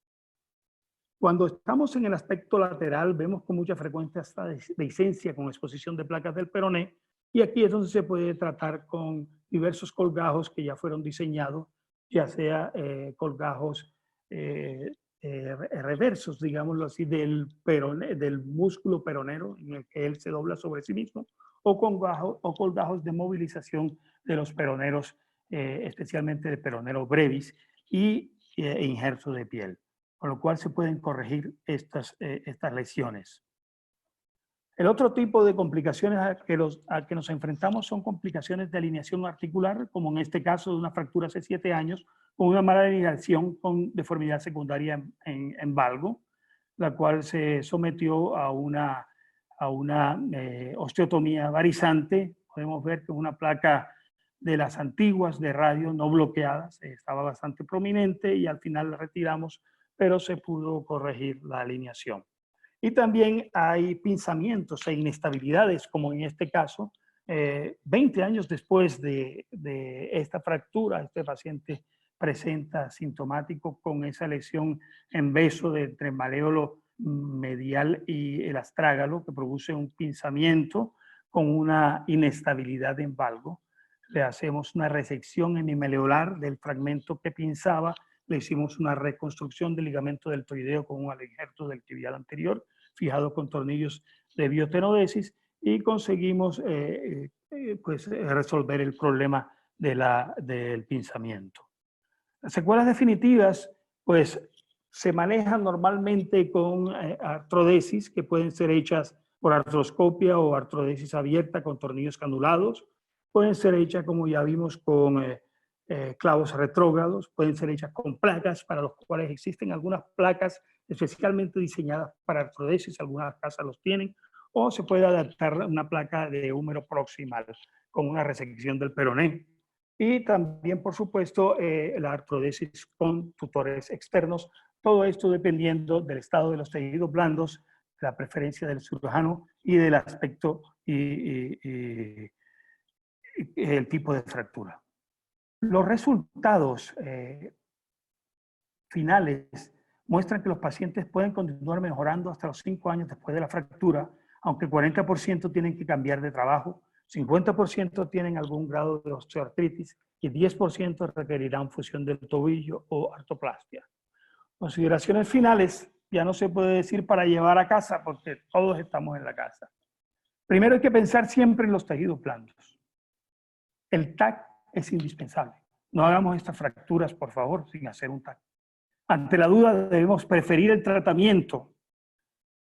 Cuando estamos en el aspecto lateral, vemos con mucha frecuencia esta dehiscencia con exposición de placas del peroné, y aquí es donde se puede tratar con diversos colgajos que ya fueron diseñados, ya sea colgajos reversos, digámoslo así, del peroné, del músculo peronero en el que él se dobla sobre sí mismo, o colgajos de movilización de los peroneros, especialmente de peronero brevis y injerto de piel, con lo cual se pueden corregir estas lesiones. El otro tipo de complicaciones a que nos enfrentamos son complicaciones de alineación articular, como en este caso de una fractura hace 7 años, con una mala alineación con deformidad secundaria en valgo, la cual se sometió a una osteotomía varizante. Podemos ver que una placa de las antiguas de radio no bloqueadas estaba bastante prominente y al final la retiramos, pero se pudo corregir la alineación. Y también hay pinzamientos e inestabilidades, como en este caso, 20 años después de esta fractura, este paciente presenta sintomático con esa lesión en beso entre el maléolo medial y el astrágalo, que produce un pinzamiento con una inestabilidad en valgo. Le hacemos una resección hemimeleolar del fragmento que pinzaba, le hicimos una reconstrucción del ligamento deltoideo con un injerto del tibial anterior, fijado con tornillos de biotenodesis, y conseguimos resolver el problema del pinzamiento. Las secuelas definitivas, pues, se manejan normalmente con artrodesis, que pueden ser hechas por artroscopia o artrodesis abierta con tornillos canulados. Pueden ser hechas, como ya vimos, con clavos retrógrados. Pueden ser hechas con placas, para los cuales existen algunas placas especialmente diseñadas para artrodesis, algunas casas los tienen, o se puede adaptar una placa de húmero proximal con una resección del peroné. Y también, por supuesto, la artrodesis con tutores externos, todo esto dependiendo del estado de los tejidos blandos, la preferencia del cirujano y del aspecto y el tipo de fractura. Los resultados finales muestran que los pacientes pueden continuar mejorando hasta los 5 años después de la fractura, aunque 40% tienen que cambiar de trabajo, 50% tienen algún grado de osteoartritis y 10% requerirán fusión del tobillo o artroplastia. Consideraciones finales, ya no se puede decir para llevar a casa porque todos estamos en la casa. Primero hay que pensar siempre en los tejidos blandos. El TAC es indispensable. No hagamos estas fracturas, por favor, sin hacer un TAC. Ante la duda debemos preferir el tratamiento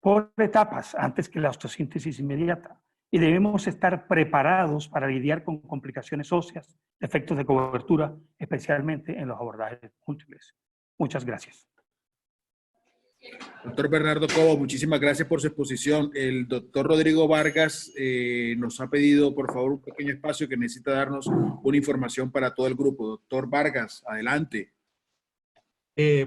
por etapas antes que la osteosíntesis inmediata. Y debemos estar preparados para lidiar con complicaciones óseas, efectos de cobertura, especialmente en los abordajes múltiples. Muchas gracias. Doctor Bernardo Cobo, muchísimas gracias por su exposición. El doctor Rodrigo Vargas nos ha pedido, por favor, un pequeño espacio que necesita darnos una información para todo el grupo. Doctor Vargas, adelante.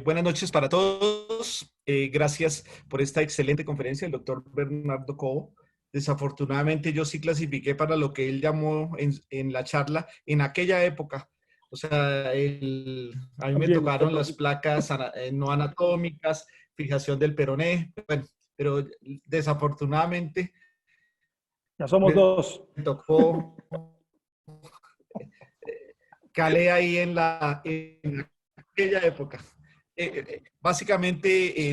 Buenas noches para todos. Gracias por esta excelente conferencia, el doctor Bernardo Cobo. Desafortunadamente yo sí clasifiqué para lo que él llamó en la charla en aquella época. O sea, a mí me tocaron las placas no anatómicas, fijación del peroné, bueno, pero desafortunadamente ya somos dos. Me tocó, calé ahí en aquella época. Básicamente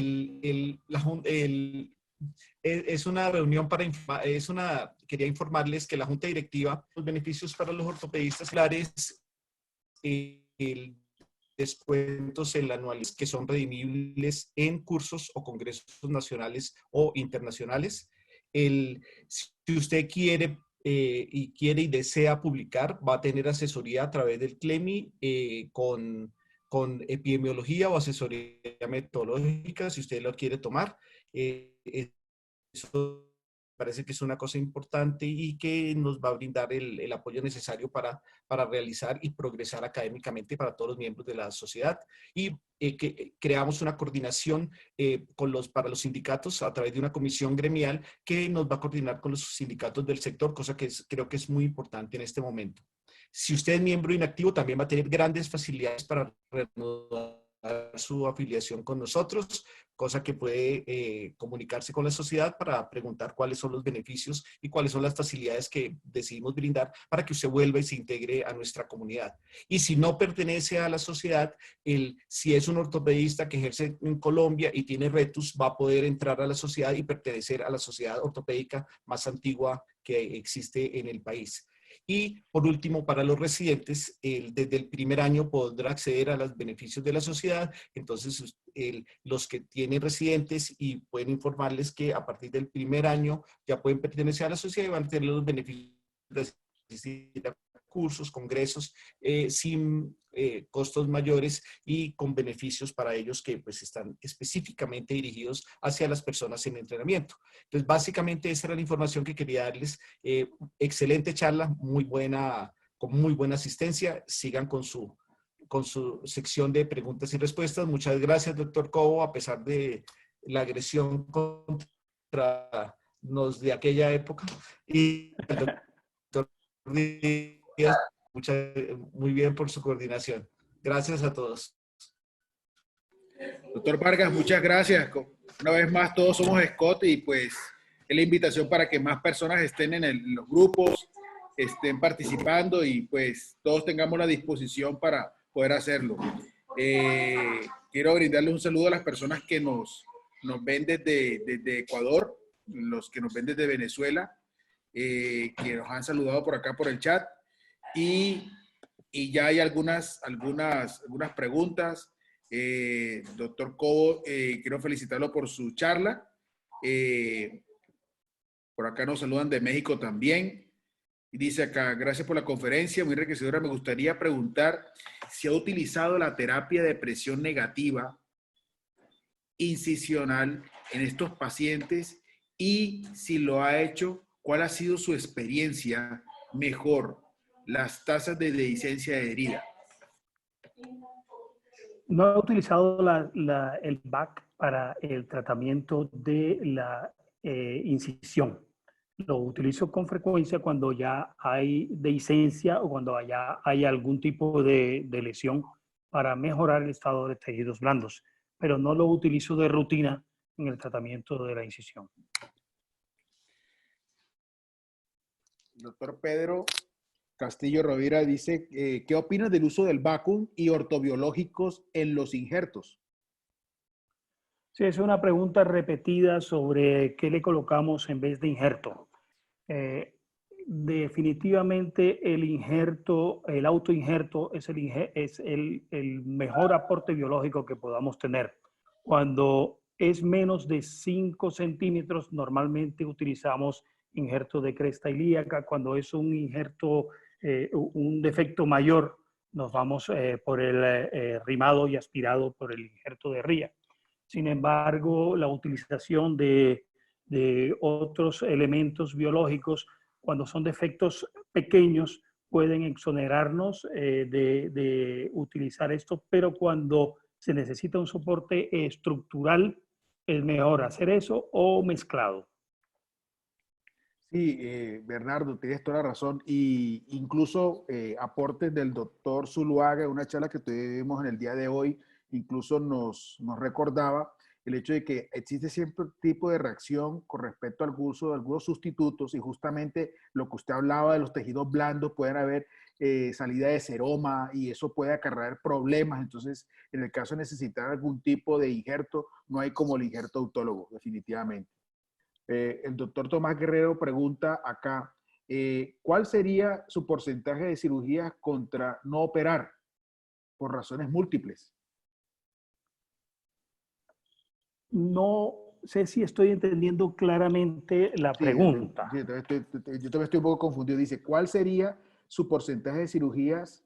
es una reunión quería informarles que la Junta Directiva, los beneficios para los ortopedistas descuentos anuales que son redimibles en cursos o congresos nacionales o internacionales. Si usted quiere y desea publicar, va a tener asesoría a través del CLEMI con epidemiología o asesoría metodológica, si usted lo quiere tomar. Eso parece que es una cosa importante y que nos va a brindar el apoyo necesario para realizar y progresar académicamente para todos los miembros de la sociedad. Y que creamos una coordinación para los sindicatos a través de una comisión gremial que nos va a coordinar con los sindicatos del sector, cosa que creo que es muy importante en este momento. Si usted es miembro inactivo, también va a tener grandes facilidades para reanudar su afiliación con nosotros, cosa que puede comunicarse con la sociedad para preguntar cuáles son los beneficios y cuáles son las facilidades que decidimos brindar para que usted vuelva y se integre a nuestra comunidad. Y si no pertenece a la sociedad, si es un ortopedista que ejerce en Colombia y tiene retos, va a poder entrar a la sociedad y pertenecer a la sociedad ortopédica más antigua que existe en el país. Y por último, para los residentes, desde el primer año podrá acceder a los beneficios de la sociedad. Entonces, los que tienen residentes y pueden informarles que a partir del primer año ya pueden pertenecer a la sociedad y van a tener los beneficios de asistir a cursos, congresos, sin costos mayores y con beneficios para ellos que pues están específicamente dirigidos hacia las personas en entrenamiento. Entonces, básicamente esa era la información que quería darles. Excelente charla, muy buena, con muy buena asistencia. Sigan con su sección de preguntas y respuestas. Muchas gracias, doctor Cobo, a pesar de la agresión contra nos de aquella época. Y el doctor Díaz, muy bien por su coordinación. Gracias a todos. Doctor Vargas, muchas gracias. Una vez más, todos somos Scott y pues es la invitación para que más personas estén en los grupos, estén participando y pues todos tengamos la disposición para poder hacerlo. Quiero brindarles un saludo a las personas que nos ven desde Ecuador, los que nos ven desde Venezuela, que nos han saludado por acá por el chat y ya hay algunas preguntas. Doctor Cobo, quiero felicitarlo por su charla. Por acá nos saludan de México también. Y dice acá, gracias por la conferencia, muy enriquecedora. Me gustaría preguntar si ha utilizado la terapia de presión negativa incisional en estos pacientes y si lo ha hecho, ¿cuál ha sido su experiencia mejor? Las tasas de dehiscencia de herida. No he utilizado el BAC para el tratamiento de la incisión. Lo utilizo con frecuencia cuando ya hay dehiscencia o cuando ya hay algún tipo de lesión para mejorar el estado de tejidos blandos, pero no lo utilizo de rutina en el tratamiento de la incisión. Doctor Pedro Castillo Rovira dice, ¿qué opinas del uso del vacuum y ortobiológicos en los injertos? Sí, es una pregunta repetida sobre qué le colocamos en vez de injerto. Definitivamente el injerto, el autoinjerto es el mejor aporte biológico que podamos tener. Cuando es menos de 5 centímetros, normalmente utilizamos injerto de cresta ilíaca. Cuando es un injerto, un defecto mayor, nos vamos por el rimado y aspirado por el injerto de ría. Sin embargo, la utilización de otros elementos biológicos, cuando son defectos pequeños, pueden exonerarnos de utilizar esto, pero cuando se necesita un soporte estructural, es mejor hacer eso o mezclado. Sí, Bernardo, tienes toda la razón. Y incluso aportes del doctor Zuluaga, una charla que tuvimos en el día de hoy, incluso nos recordaba el hecho de que existe siempre tipo de reacción con respecto al uso de algunos sustitutos y justamente lo que usted hablaba de los tejidos blandos, pueden haber salida de seroma y eso puede acarrear problemas. Entonces, en el caso de necesitar algún tipo de injerto, no hay como el injerto autólogo, definitivamente. El doctor Tomás Guerrero pregunta acá, ¿cuál sería su porcentaje de cirugías contra no operar por razones múltiples? No sé si estoy entendiendo claramente la pregunta. Sí, yo también estoy un poco confundido. Dice, ¿cuál sería su porcentaje de cirugías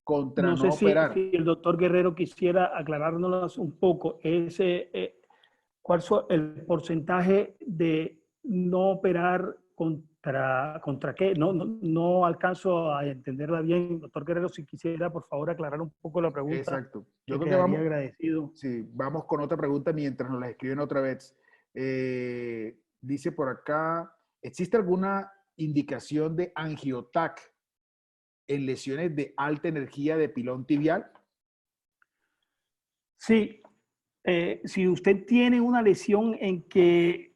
contra No no sé operar? si el doctor Guerrero quisiera aclarárnoslas un poco. ¿Cuál es el porcentaje de no operar contra qué? No alcanzo a entenderla bien. Doctor Guerrero, si quisiera, por favor, aclarar un poco la pregunta, Exacto. Yo le creo que quedaría agradecido. sí, vamos con otra pregunta mientras nos la escriben otra vez. Dice por acá, ¿existe alguna indicación de angiotac en lesiones de alta energía de pilón tibial? Sí, si usted tiene una lesión en que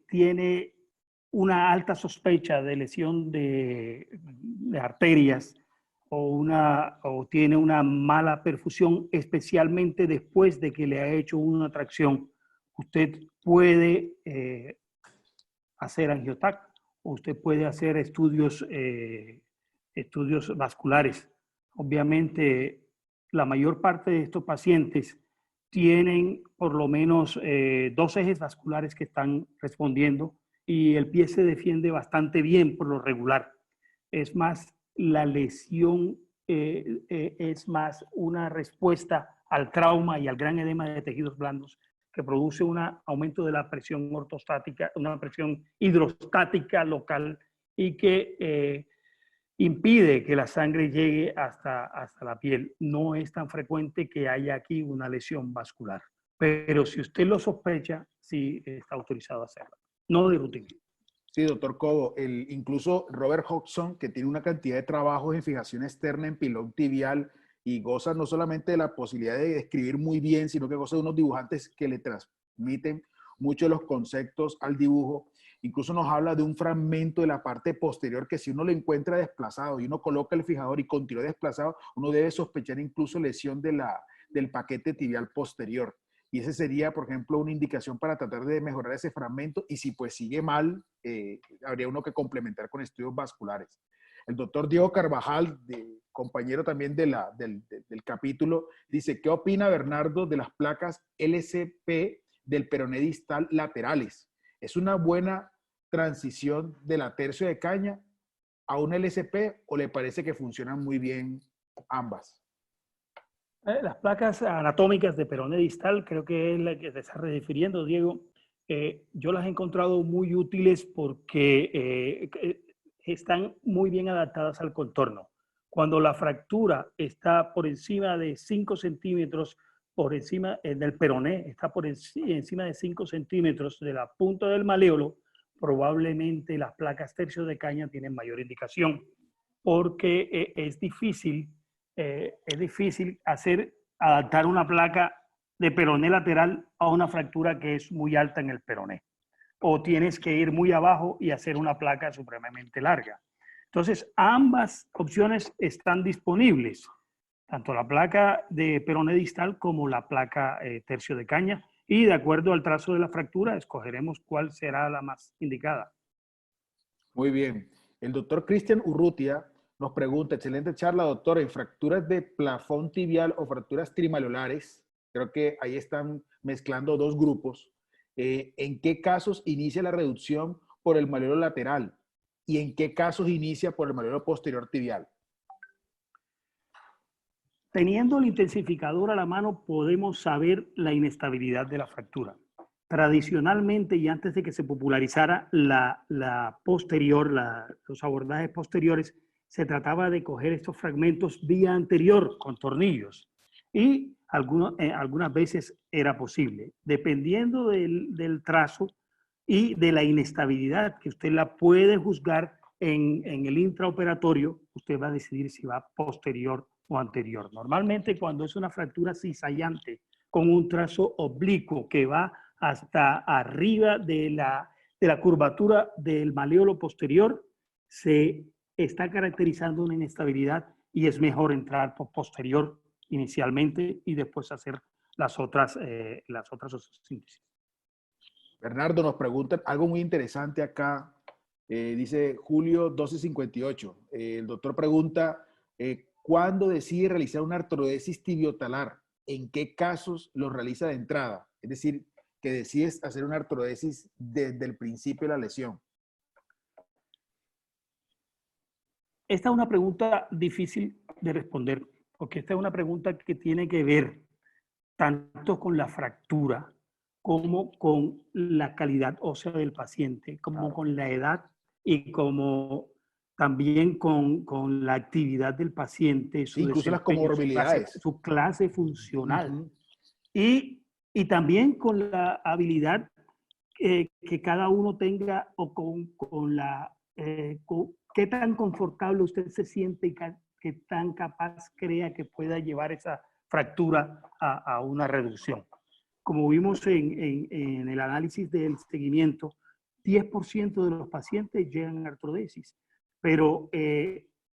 tiene una alta sospecha de lesión de arterias o tiene una mala perfusión, especialmente después de que le ha hecho una tracción, usted puede hacer angiotac o usted puede hacer estudios vasculares. Obviamente, la mayor parte de estos pacientes tienen por lo menos 2 ejes vasculares que están respondiendo y el pie se defiende bastante bien por lo regular. Es más, la lesión es más una respuesta al trauma y al gran edema de tejidos blandos que produce un aumento de la presión ortostática, una presión hidrostática local y que impide que la sangre llegue hasta la piel. No es tan frecuente que haya aquí una lesión vascular, pero si usted lo sospecha, sí está autorizado a hacerlo, no de rutina. Sí, doctor Cobo, incluso Robert Hodgson, que tiene una cantidad de trabajos en fijación externa en pilón tibial y goza no solamente de la posibilidad de escribir muy bien, sino que goza de unos dibujantes que le transmiten muchos de los conceptos al dibujo. Incluso nos habla de un fragmento de la parte posterior que si uno lo encuentra desplazado y uno coloca el fijador y continúa desplazado, uno debe sospechar incluso lesión del paquete tibial posterior. Y ese sería, por ejemplo, una indicación para tratar de mejorar ese fragmento. Y si pues sigue mal, habría uno que complementar con estudios vasculares. El doctor Diego Carvajal, compañero también del capítulo, dice, ¿qué opina Bernardo de las placas LCP del peroné distal laterales? ¿Es una buena transición de la tercio de caña a un LCP o le parece que funcionan muy bien ambas? Las placas anatómicas de peroné distal, creo que es la que te estás refiriendo, Diego. Yo las he encontrado muy útiles porque están muy bien adaptadas al contorno. Cuando la fractura está por encima de 5 centímetros, por encima del peroné, está por encima de 5 centímetros de la punta del maléolo, probablemente las placas tercio de caña tienen mayor indicación porque es difícil adaptar una placa de peroné lateral a una fractura que es muy alta en el peroné. O tienes que ir muy abajo y hacer una placa supremamente larga. Entonces, ambas opciones están disponibles, tanto la placa de peroné distal como la placa tercio de caña, y de acuerdo al trazo de la fractura, escogeremos cuál será la más indicada. Muy bien. El doctor Cristian Urrutia nos pregunta, excelente charla, doctor, en fracturas de plafón tibial o fracturas trimalolares, creo que ahí están mezclando dos grupos, ¿en qué casos inicia la reducción por el malleolo lateral y en qué casos inicia por el malleolo posterior tibial? Teniendo el intensificador a la mano, podemos saber la inestabilidad de la fractura. Tradicionalmente, y antes de que se popularizara la posterior, los abordajes posteriores, se trataba de coger estos fragmentos vía anterior con tornillos. Y algunas veces era posible. Dependiendo del trazo y de la inestabilidad, que usted la puede juzgar en el intraoperatorio, usted va a decidir si va posterior o anterior. Normalmente, cuando es una fractura cizallante con un trazo oblicuo que va hasta arriba de la curvatura del maléolo posterior, se está caracterizando una inestabilidad y es mejor entrar por posterior inicialmente y después hacer las otras síntesis. Bernardo nos pregunta algo muy interesante acá. Dice Julio 1258. El doctor pregunta, ¿cuándo decide realizar una artrodesis tibiotalar? ¿En qué casos lo realiza de entrada? Es decir, que decides hacer una artrodesis desde el principio de la lesión. Esta es una pregunta difícil de responder, porque esta es una pregunta que tiene que ver tanto con la fractura como con la calidad ósea del paciente, como con la edad y como también con la actividad del paciente, su Incluso las desempeño, comorbilidades. su clase funcional. Y también con la habilidad que cada uno tenga o con qué tan confortable usted se siente y qué tan capaz crea que pueda llevar esa fractura a una reducción. Como vimos en el análisis del seguimiento, 10% de los pacientes llegan a artrodesis, pero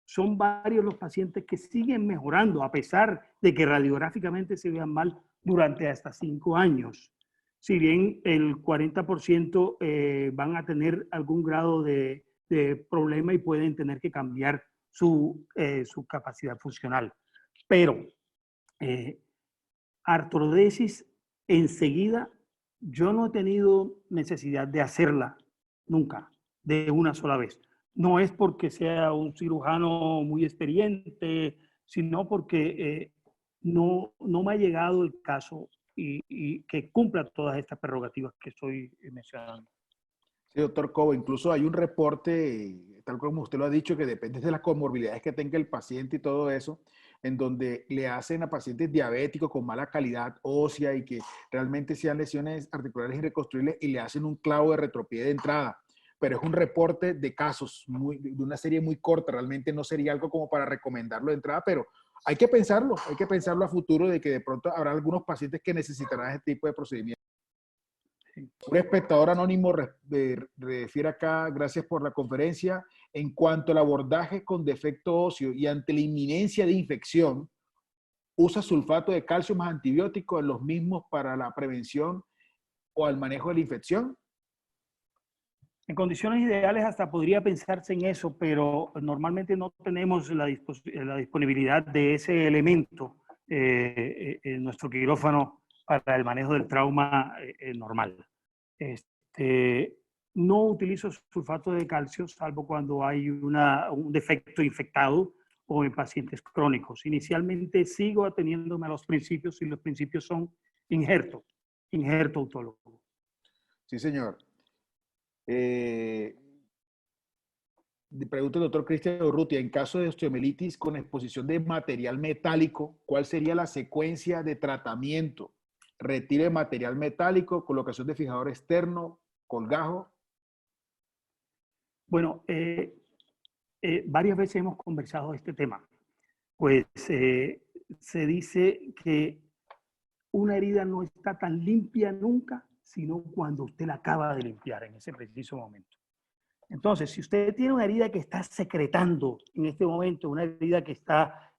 son varios los pacientes que siguen mejorando a pesar de que radiográficamente se vean mal durante hasta 5 años. Si bien el 40% van a tener algún grado de problema y pueden tener que cambiar su capacidad funcional. Pero artrodesis enseguida, yo no he tenido necesidad de hacerla nunca, de una sola vez. No es porque sea un cirujano muy experiente, sino porque no me ha llegado el caso y que cumpla todas estas prerrogativas que estoy mencionando. Sí, doctor Cobo, incluso hay un reporte, tal como usted lo ha dicho, que depende de las comorbilidades que tenga el paciente y todo eso, en donde le hacen a pacientes diabéticos con mala calidad ósea y que realmente sean lesiones articulares irreconstruibles y le hacen un clavo de retropié de entrada. Pero es un reporte de casos, de una serie muy corta, realmente no sería algo como para recomendarlo de entrada, pero hay que pensarlo a futuro de que de pronto habrá algunos pacientes que necesitarán este tipo de procedimientos. Un espectador anónimo refiere acá, gracias por la conferencia. En cuanto al abordaje con defecto óseo y ante la inminencia de infección, ¿usa sulfato de calcio más antibiótico en los mismos para la prevención o al manejo de la infección? En condiciones ideales hasta podría pensarse en eso, pero normalmente no tenemos la disponibilidad de ese elemento en nuestro quirófano para el manejo del trauma normal. No utilizo sulfato de calcio salvo cuando hay un defecto infectado o en pacientes crónicos. Inicialmente sigo ateniéndome a los principios y los principios son injerto autólogo. Sí, señor. Pregunta el doctor Cristian Urrutia, en caso de osteomielitis con exposición de material metálico, ¿cuál sería la secuencia de tratamiento? Retiro de material metálico, colocación de fijador externo, colgajo. Bueno, varias veces hemos conversado de este tema. Pues se dice que una herida no está tan limpia nunca, sino cuando usted la acaba de limpiar en ese preciso momento. Entonces, si usted tiene una herida que está secretando en este momento, una herida que está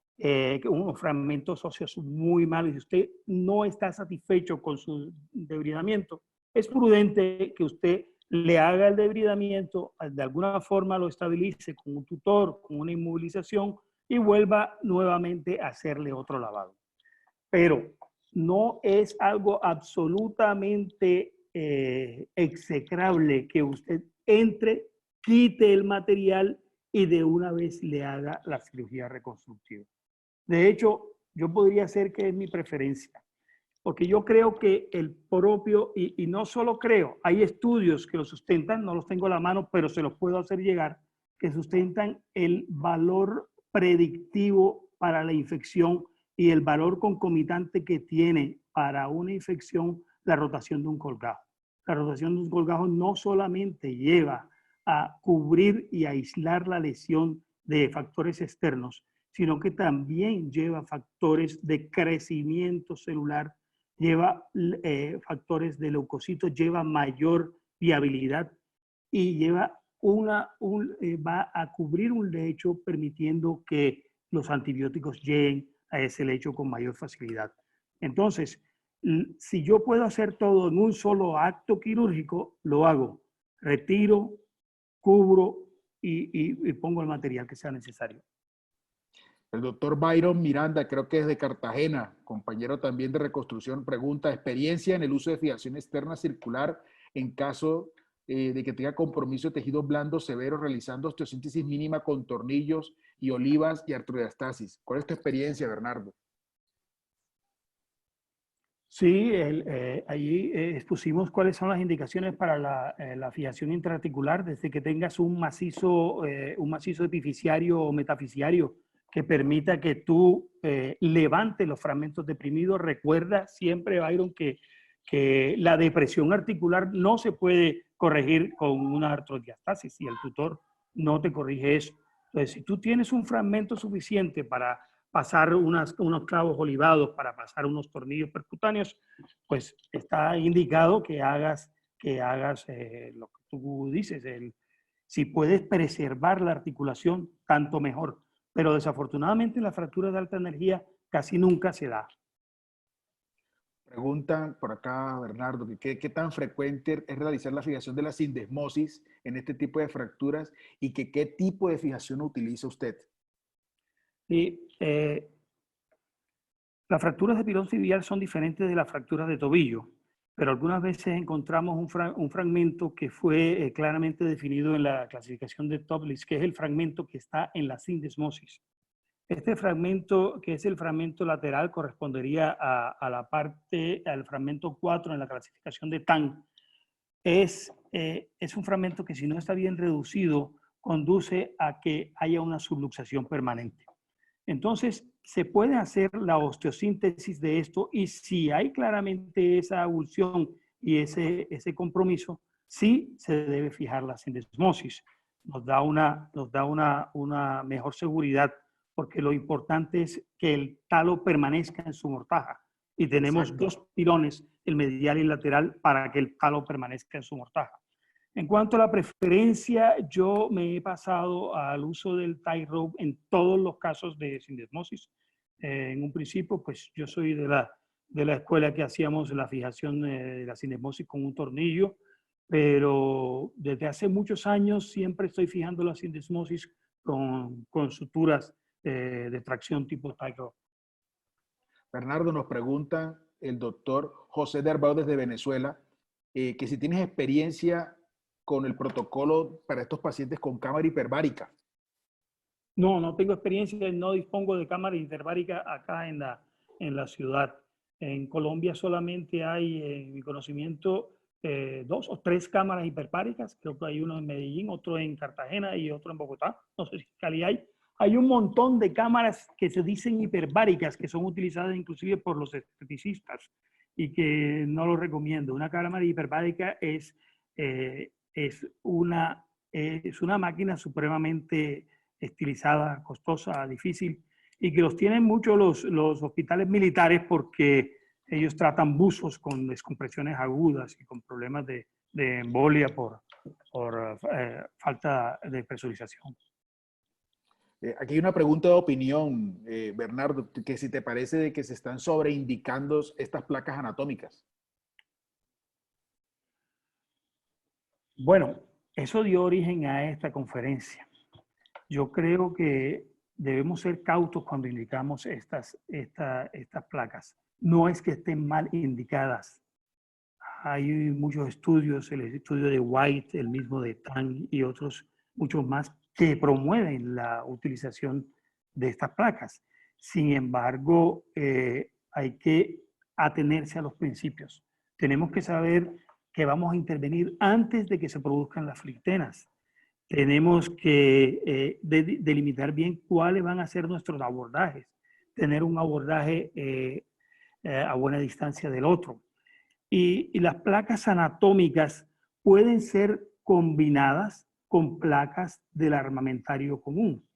unos fragmentos óseos muy malos y usted no está satisfecho con su debridamiento, es prudente que usted le haga el debridamiento, de alguna forma lo estabilice con un tutor, con una inmovilización y vuelva nuevamente a hacerle otro lavado. Pero no es algo absolutamente execrable que usted entre, quite el material y de una vez le haga la cirugía reconstructiva. De hecho, yo podría decir que es mi preferencia, porque yo creo que el propio, y no solo creo, hay estudios que lo sustentan, no los tengo a la mano, pero se los puedo hacer llegar, que sustentan el valor predictivo para la infección y el valor concomitante que tiene para una infección la rotación de un colgajo. La rotación de un colgajo no solamente lleva a cubrir y aislar la lesión de factores externos, sino que también lleva factores de crecimiento celular, lleva factores de leucocitos, lleva mayor viabilidad y lleva va a cubrir un lecho permitiendo que los antibióticos lleguen a ese lecho con mayor facilidad. Entonces, si yo puedo hacer todo en un solo acto quirúrgico, lo hago. Retiro, cubro y pongo el material que sea necesario. El doctor Byron Miranda, creo que es de Cartagena, compañero también de reconstrucción, pregunta, experiencia en el uso de fijación externa circular en caso de que tenga compromiso de tejidos blandos severos realizando osteosíntesis mínima con tornillos y olivas y artrodiastasis. ¿Cuál es tu experiencia, Bernardo? Sí, allí expusimos cuáles son las indicaciones para la fijación intraarticular desde que tengas un macizo epifisiario o metafisiario que permita que tú levantes los fragmentos deprimidos. Recuerda siempre, Byron, que la depresión articular no se puede corregir con una artrodiastasis y el tutor no te corrige eso. Entonces, si tú tienes un fragmento suficiente para pasar unos clavos olivados, para pasar unos tornillos percutáneos, pues está indicado que hagas lo que tú dices. Si puedes preservar la articulación, tanto mejor. Pero desafortunadamente la fractura de alta energía casi nunca se da. Preguntan por acá, Bernardo, que qué tan frecuente es realizar la fijación de la sindesmosis en este tipo de fracturas y que qué tipo de fijación utiliza usted. Y, las fracturas de pilón tibial son diferentes de las fracturas de tobillo, pero algunas veces encontramos un fragmento que fue claramente definido en la clasificación de Topliss, que es el fragmento que está en la sindesmosis. Este fragmento, que es el fragmento lateral, correspondería al fragmento 4 en la clasificación de TAN. Es un fragmento que, si no está bien reducido, conduce a que haya una subluxación permanente. Entonces, se puede hacer la osteosíntesis de esto, y si hay claramente esa avulsión y ese compromiso, sí se debe fijar la sindesmosis. Nos da una mejor seguridad, porque lo importante es que el talo permanezca en su mortaja. Y tenemos dos pilones, el medial y el lateral, para que el talo permanezca en su mortaja. En cuanto a la preferencia, yo me he pasado al uso del tie rope en todos los casos de sindesmosis. En un principio, pues yo soy de la escuela que hacíamos la fijación de la sindesmosis con un tornillo, pero desde hace muchos años siempre estoy fijando la sindesmosis con suturas de tracción tipo tie rope. Bernardo, nos pregunta el doctor José de Arbao desde Venezuela, que si tienes experiencia con el protocolo para estos pacientes con cámara hiperbárica. No tengo experiencia, no dispongo de cámara hiperbárica acá en la ciudad. En Colombia solamente hay, en mi conocimiento, 2 o 3 cámaras hiperbáricas. Creo que hay uno en Medellín, otro en Cartagena y otro en Bogotá. No sé si en Cali hay. Hay un montón de cámaras que se dicen hiperbáricas, que son utilizadas inclusive por los esteticistas, y que no lo recomiendo. Una cámara hiperbárica es una máquina supremamente estilizada, costosa, difícil, y que los tienen mucho los hospitales militares, porque ellos tratan buzos con descompresiones agudas y con problemas de embolia por falta de presurización. Aquí hay una pregunta de opinión, Bernardo, que si te parece de que se están sobreindicando estas placas anatómicas. Bueno, eso dio origen a esta conferencia. Yo creo que debemos ser cautos cuando indicamos estas placas. No es que estén mal indicadas. Hay muchos estudios, el estudio de White, el mismo de Tang y otros muchos más, que promueven la utilización de estas placas. Sin embargo, hay que atenerse a los principios. Tenemos que saber que vamos a intervenir antes de que se produzcan las flictenas. Tenemos que delimitar bien cuáles van a ser nuestros abordajes, tener un abordaje a buena distancia del otro. Y las placas anatómicas pueden ser combinadas con placas del armamentario común,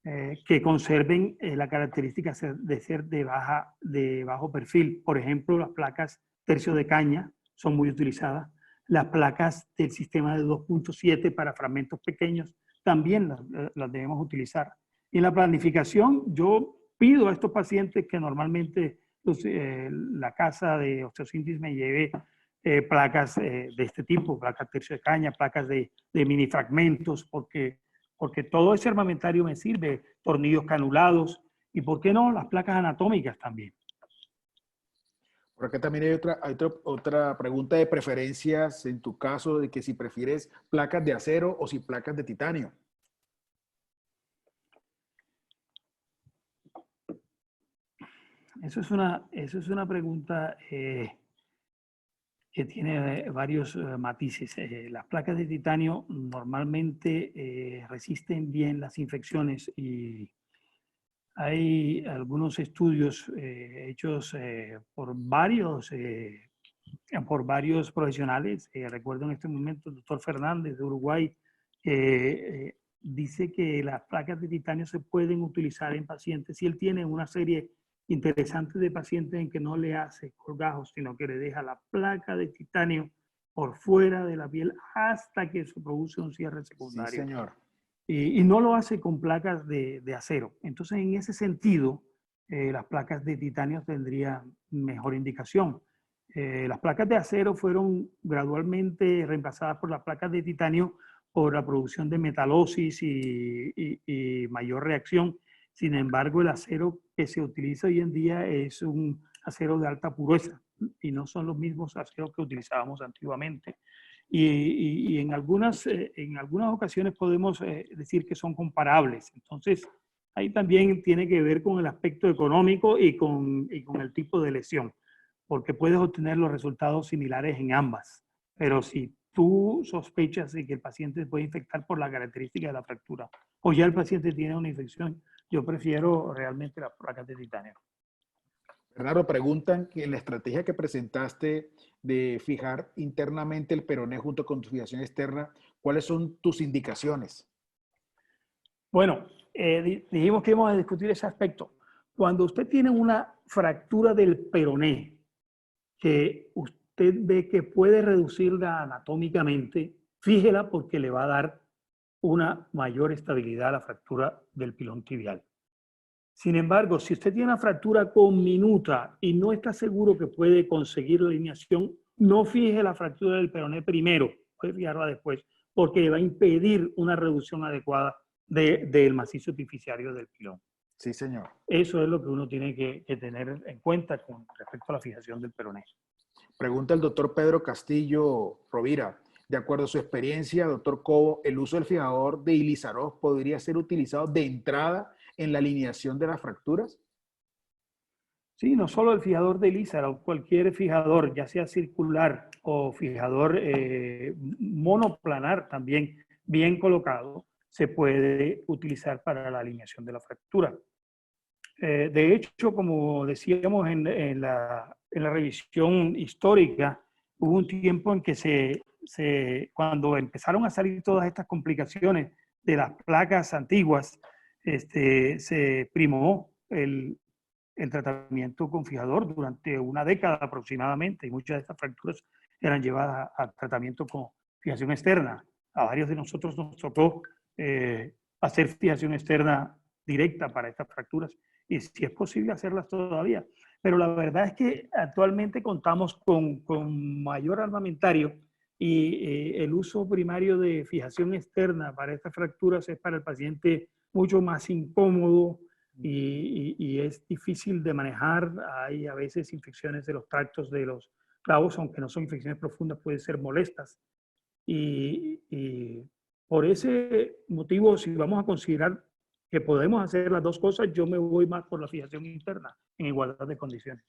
que conserven la característica de ser de bajo perfil. Por ejemplo, las placas tercio de caña son muy utilizadas. Las placas del sistema de 2.7 para fragmentos pequeños también las debemos utilizar. Y en la planificación, yo pido a estos pacientes que normalmente la casa de osteosíntesis me lleve placas de este tipo, placas tercio de caña, placas de mini fragmentos, porque todo ese armamentario me sirve, tornillos canulados, y por qué no las placas anatómicas también. Por acá también hay otra pregunta de preferencias en tu caso, de que si prefieres placas de acero o si placas de titanio. Eso es una pregunta que tiene varios matices. Las placas de titanio normalmente resisten bien las infecciones, y hay algunos estudios hechos por varios profesionales. Recuerdo en este momento el doctor Fernández de Uruguay, dice que las placas de titanio se pueden utilizar en pacientes. Si él tiene una serie interesante de pacientes en que no le hace colgajos, sino que le deja la placa de titanio por fuera de la piel hasta que se produce un cierre secundario. Sí, señor. Y no lo hace con placas de acero. Entonces, en ese sentido, las placas de titanio tendrían mejor indicación. Las placas de acero fueron gradualmente reemplazadas por las placas de titanio por la producción de metalosis y mayor reacción. Sin embargo, el acero que se utiliza hoy en día es un acero de alta pureza y no son los mismos aceros que utilizábamos antiguamente. Y en algunas ocasiones podemos decir que son comparables. Entonces, ahí también tiene que ver con el aspecto económico y con el tipo de lesión, porque puedes obtener los resultados similares en ambas. Pero si tú sospechas de que el paciente puede infectar por la característica de la fractura o ya el paciente tiene una infección, yo prefiero realmente las placas de titanio. Bernardo, preguntan que la estrategia que presentaste de fijar internamente el peroné junto con tu fijación externa, ¿cuáles son tus indicaciones? Bueno, dijimos que íbamos a discutir ese aspecto. Cuando usted tiene una fractura del peroné, que usted ve que puede reducirla anatómicamente, fíjela porque le va a dar una mayor estabilidad a la fractura del pilón tibial. Sin embargo, si usted tiene una fractura conminuta y no está seguro que puede conseguir la alineación, no fije la fractura del peroné primero, puede fijarla después, porque le va a impedir una reducción adecuada del macizo epifisiario del pilón. Sí, señor. Eso es lo que uno tiene que tener en cuenta con respecto a la fijación del peroné. Pregunta el doctor Pedro Castillo Rovira. De acuerdo a su experiencia, doctor Cobo, ¿el uso del fijador de Ilizarov podría ser utilizado de entrada en la alineación de las fracturas? Sí, no solo el fijador de Ilizarov, cualquier fijador, ya sea circular o fijador monoplanar también bien colocado, se puede utilizar para la alineación de la fractura. De hecho, como decíamos en la revisión histórica, hubo un tiempo en que cuando empezaron a salir todas estas complicaciones de las placas antiguas, se primó el tratamiento con fijador durante una década aproximadamente, y muchas de estas fracturas eran llevadas a tratamiento con fijación externa. A varios de nosotros nos tocó hacer fijación externa directa para estas fracturas, y si es posible hacerlas todavía. Pero la verdad es que actualmente contamos con mayor armamentario y el uso primario de fijación externa para estas fracturas es para el paciente mucho más incómodo y es difícil de manejar. Hay a veces infecciones de los tractos de los clavos, aunque no son infecciones profundas, pueden ser molestas. Y por ese motivo, si vamos a considerar que podemos hacer las dos cosas, yo me voy más por la fijación interna en igualdad de condiciones.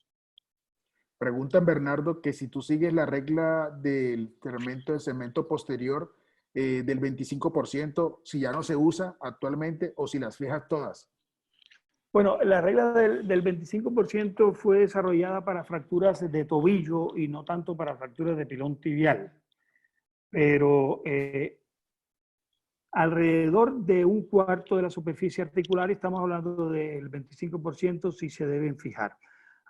Preguntan, Bernardo, que si tú sigues la regla del fermento de cemento posterior del 25%, si ya no se usa actualmente o si las fijas todas. Bueno, la regla del 25% fue desarrollada para fracturas de tobillo y no tanto para fracturas de pilón tibial. Pero alrededor de un cuarto de la superficie articular, estamos hablando del 25%, sí se deben fijar.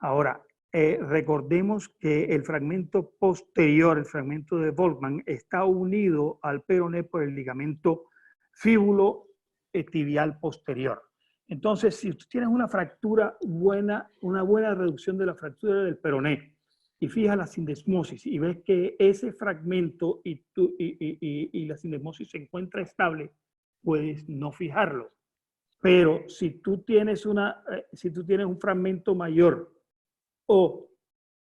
Ahora, recordemos que el fragmento posterior, el fragmento de Volkmann, está unido al peroné por el ligamento fíbulo tibial posterior. Entonces, si tú tienes una fractura buena, una buena reducción de la fractura del peroné, y fijas la sindesmosis y ves que ese fragmento y la sindesmosis se encuentra estable, puedes no fijarlo. Pero si tú tienes un fragmento mayor o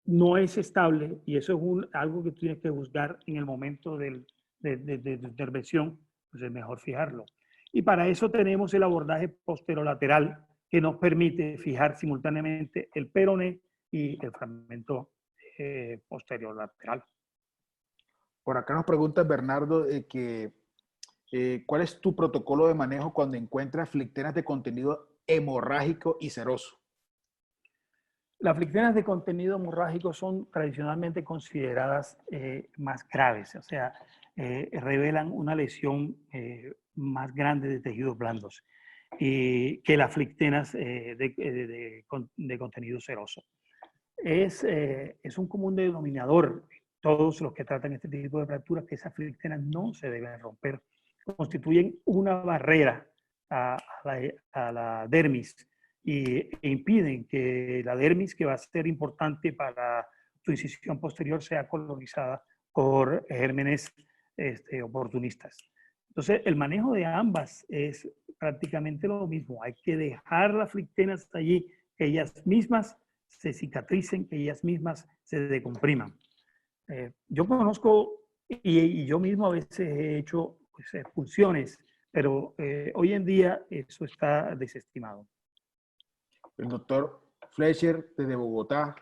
no es estable, y eso es algo que tienes que juzgar en el momento de intervención, pues es mejor fijarlo. Y para eso tenemos el abordaje posterolateral que nos permite fijar simultáneamente el peroné y el fragmento posterior lateral. Por acá nos pregunta Bernardo ¿cuál es tu protocolo de manejo cuando encuentras flictenas de contenido hemorrágico y seroso? Las flictenas de contenido hemorrágico son tradicionalmente consideradas más graves. O sea, revelan una lesión más grande de tejidos blandos y que las flictenas de contenido seroso. Es un común denominador, todos los que tratan este tipo de fracturas, que esas flictenas no se deben romper, constituyen una barrera a la dermis e impiden que la dermis, que va a ser importante para su incisión posterior, sea colonizada por gérmenes oportunistas. Entonces, el manejo de ambas es prácticamente lo mismo. Hay que dejar las flictenas allí, que ellas mismas se cicatricen, que ellas mismas se decompriman. Yo conozco y yo mismo a veces he hecho pues, punciones, pero hoy en día eso está desestimado. El doctor Fletcher, desde Bogotá,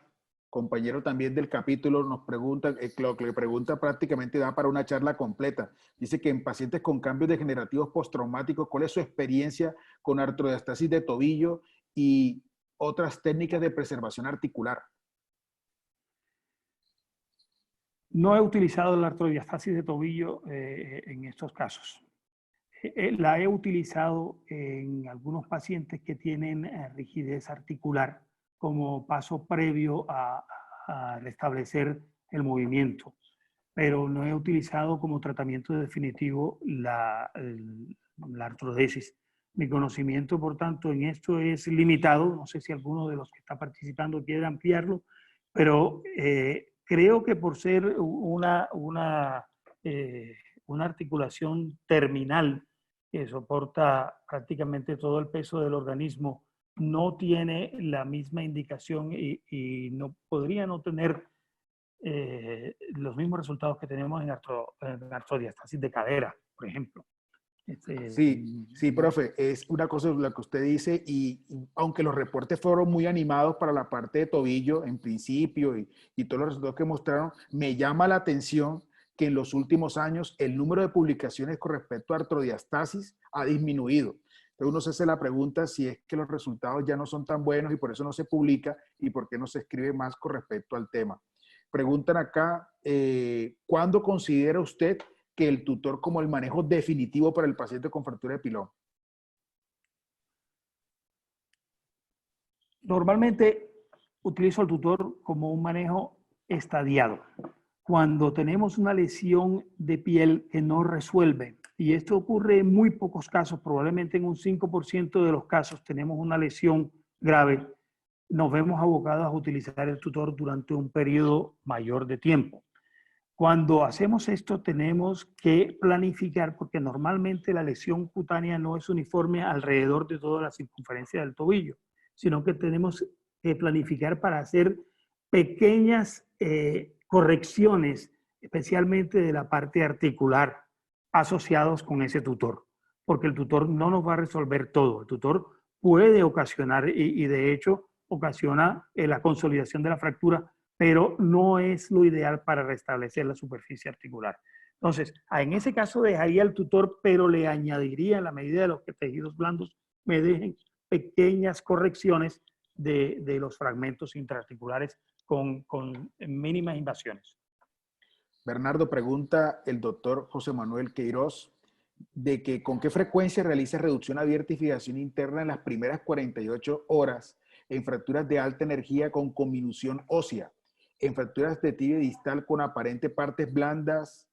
compañero también del capítulo, nos pregunta, lo que le pregunta prácticamente da para una charla completa. Dice que en pacientes con cambios degenerativos postraumáticos, ¿cuál es su experiencia con artrodiastasis de tobillo y otras técnicas de preservación articular? No he utilizado la artrodiastasis de tobillo en estos casos. La he utilizado en algunos pacientes que tienen rigidez articular como paso previo a restablecer el movimiento, pero no he utilizado como tratamiento definitivo la artrodesis. Mi conocimiento, por tanto, en esto es limitado. No sé si alguno de los que está participando quiere ampliarlo, pero creo que por ser una articulación terminal que soporta prácticamente todo el peso del organismo, no tiene la misma indicación y no podría no tener los mismos resultados que tenemos en artrodiastasis de cadera, por ejemplo. Sí, profe, es una cosa la que usted dice y aunque los reportes fueron muy animados para la parte de tobillo en principio y todos los resultados que mostraron, me llama la atención que en los últimos años el número de publicaciones con respecto a artrodiastasis ha disminuido. Entonces uno se hace la pregunta si es que los resultados ya no son tan buenos y por eso no se publica y por qué no se escribe más con respecto al tema. Preguntan acá, ¿cuándo considera usted que el tutor como el manejo definitivo para el paciente con fractura de pilón? Normalmente utilizo el tutor como un manejo estadiado. Cuando tenemos una lesión de piel que no resuelve, y esto ocurre en muy pocos casos, probablemente en un 5% de los casos tenemos una lesión grave, nos vemos abocados a utilizar el tutor durante un periodo mayor de tiempo. Cuando hacemos esto tenemos que planificar, porque normalmente la lesión cutánea no es uniforme alrededor de toda la circunferencia del tobillo, sino que tenemos que planificar para hacer pequeñas correcciones, especialmente de la parte articular, asociados con ese tutor, porque el tutor no nos va a resolver todo. El tutor puede ocasionar, y de hecho ocasiona la consolidación de la fractura, pero no es lo ideal para restablecer la superficie articular. Entonces, en ese caso dejaría el tutor, pero le añadiría, en la medida de los que tejidos blandos me dejen, pequeñas correcciones de los fragmentos intraarticulares con mínimas invasiones. Bernardo, pregunta el doctor José Manuel Queiroz de que con qué frecuencia realiza reducción abierta y fijación interna en las primeras 48 horas en fracturas de alta energía con conminución ósea, en fracturas de tibia distal con aparente partes blandas,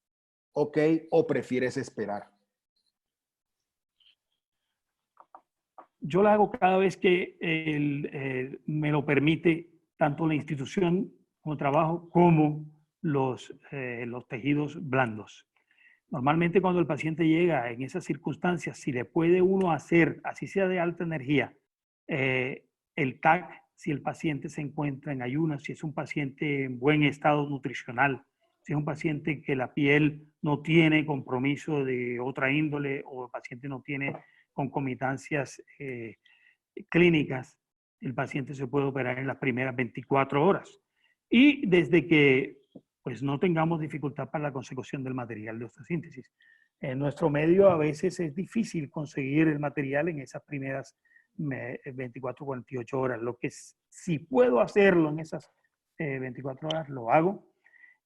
ok, o prefieres esperar. Yo la hago cada vez que me lo permite tanto la institución como trabajo como los tejidos blandos. Normalmente cuando el paciente llega en esas circunstancias, si le puede uno hacer, así sea de alta energía, el TAC, si el paciente se encuentra en ayunas, si es un paciente en buen estado nutricional, si es un paciente que la piel no tiene compromiso de otra índole o el paciente no tiene concomitancias clínicas, el paciente se puede operar en las primeras 24 horas. Y desde que pues, no tengamos dificultad para la consecución del material de osteosíntesis. En nuestro medio a veces es difícil conseguir el material en esas primeras 24 o 48 horas. Lo que si puedo hacerlo en esas 24 horas, lo hago.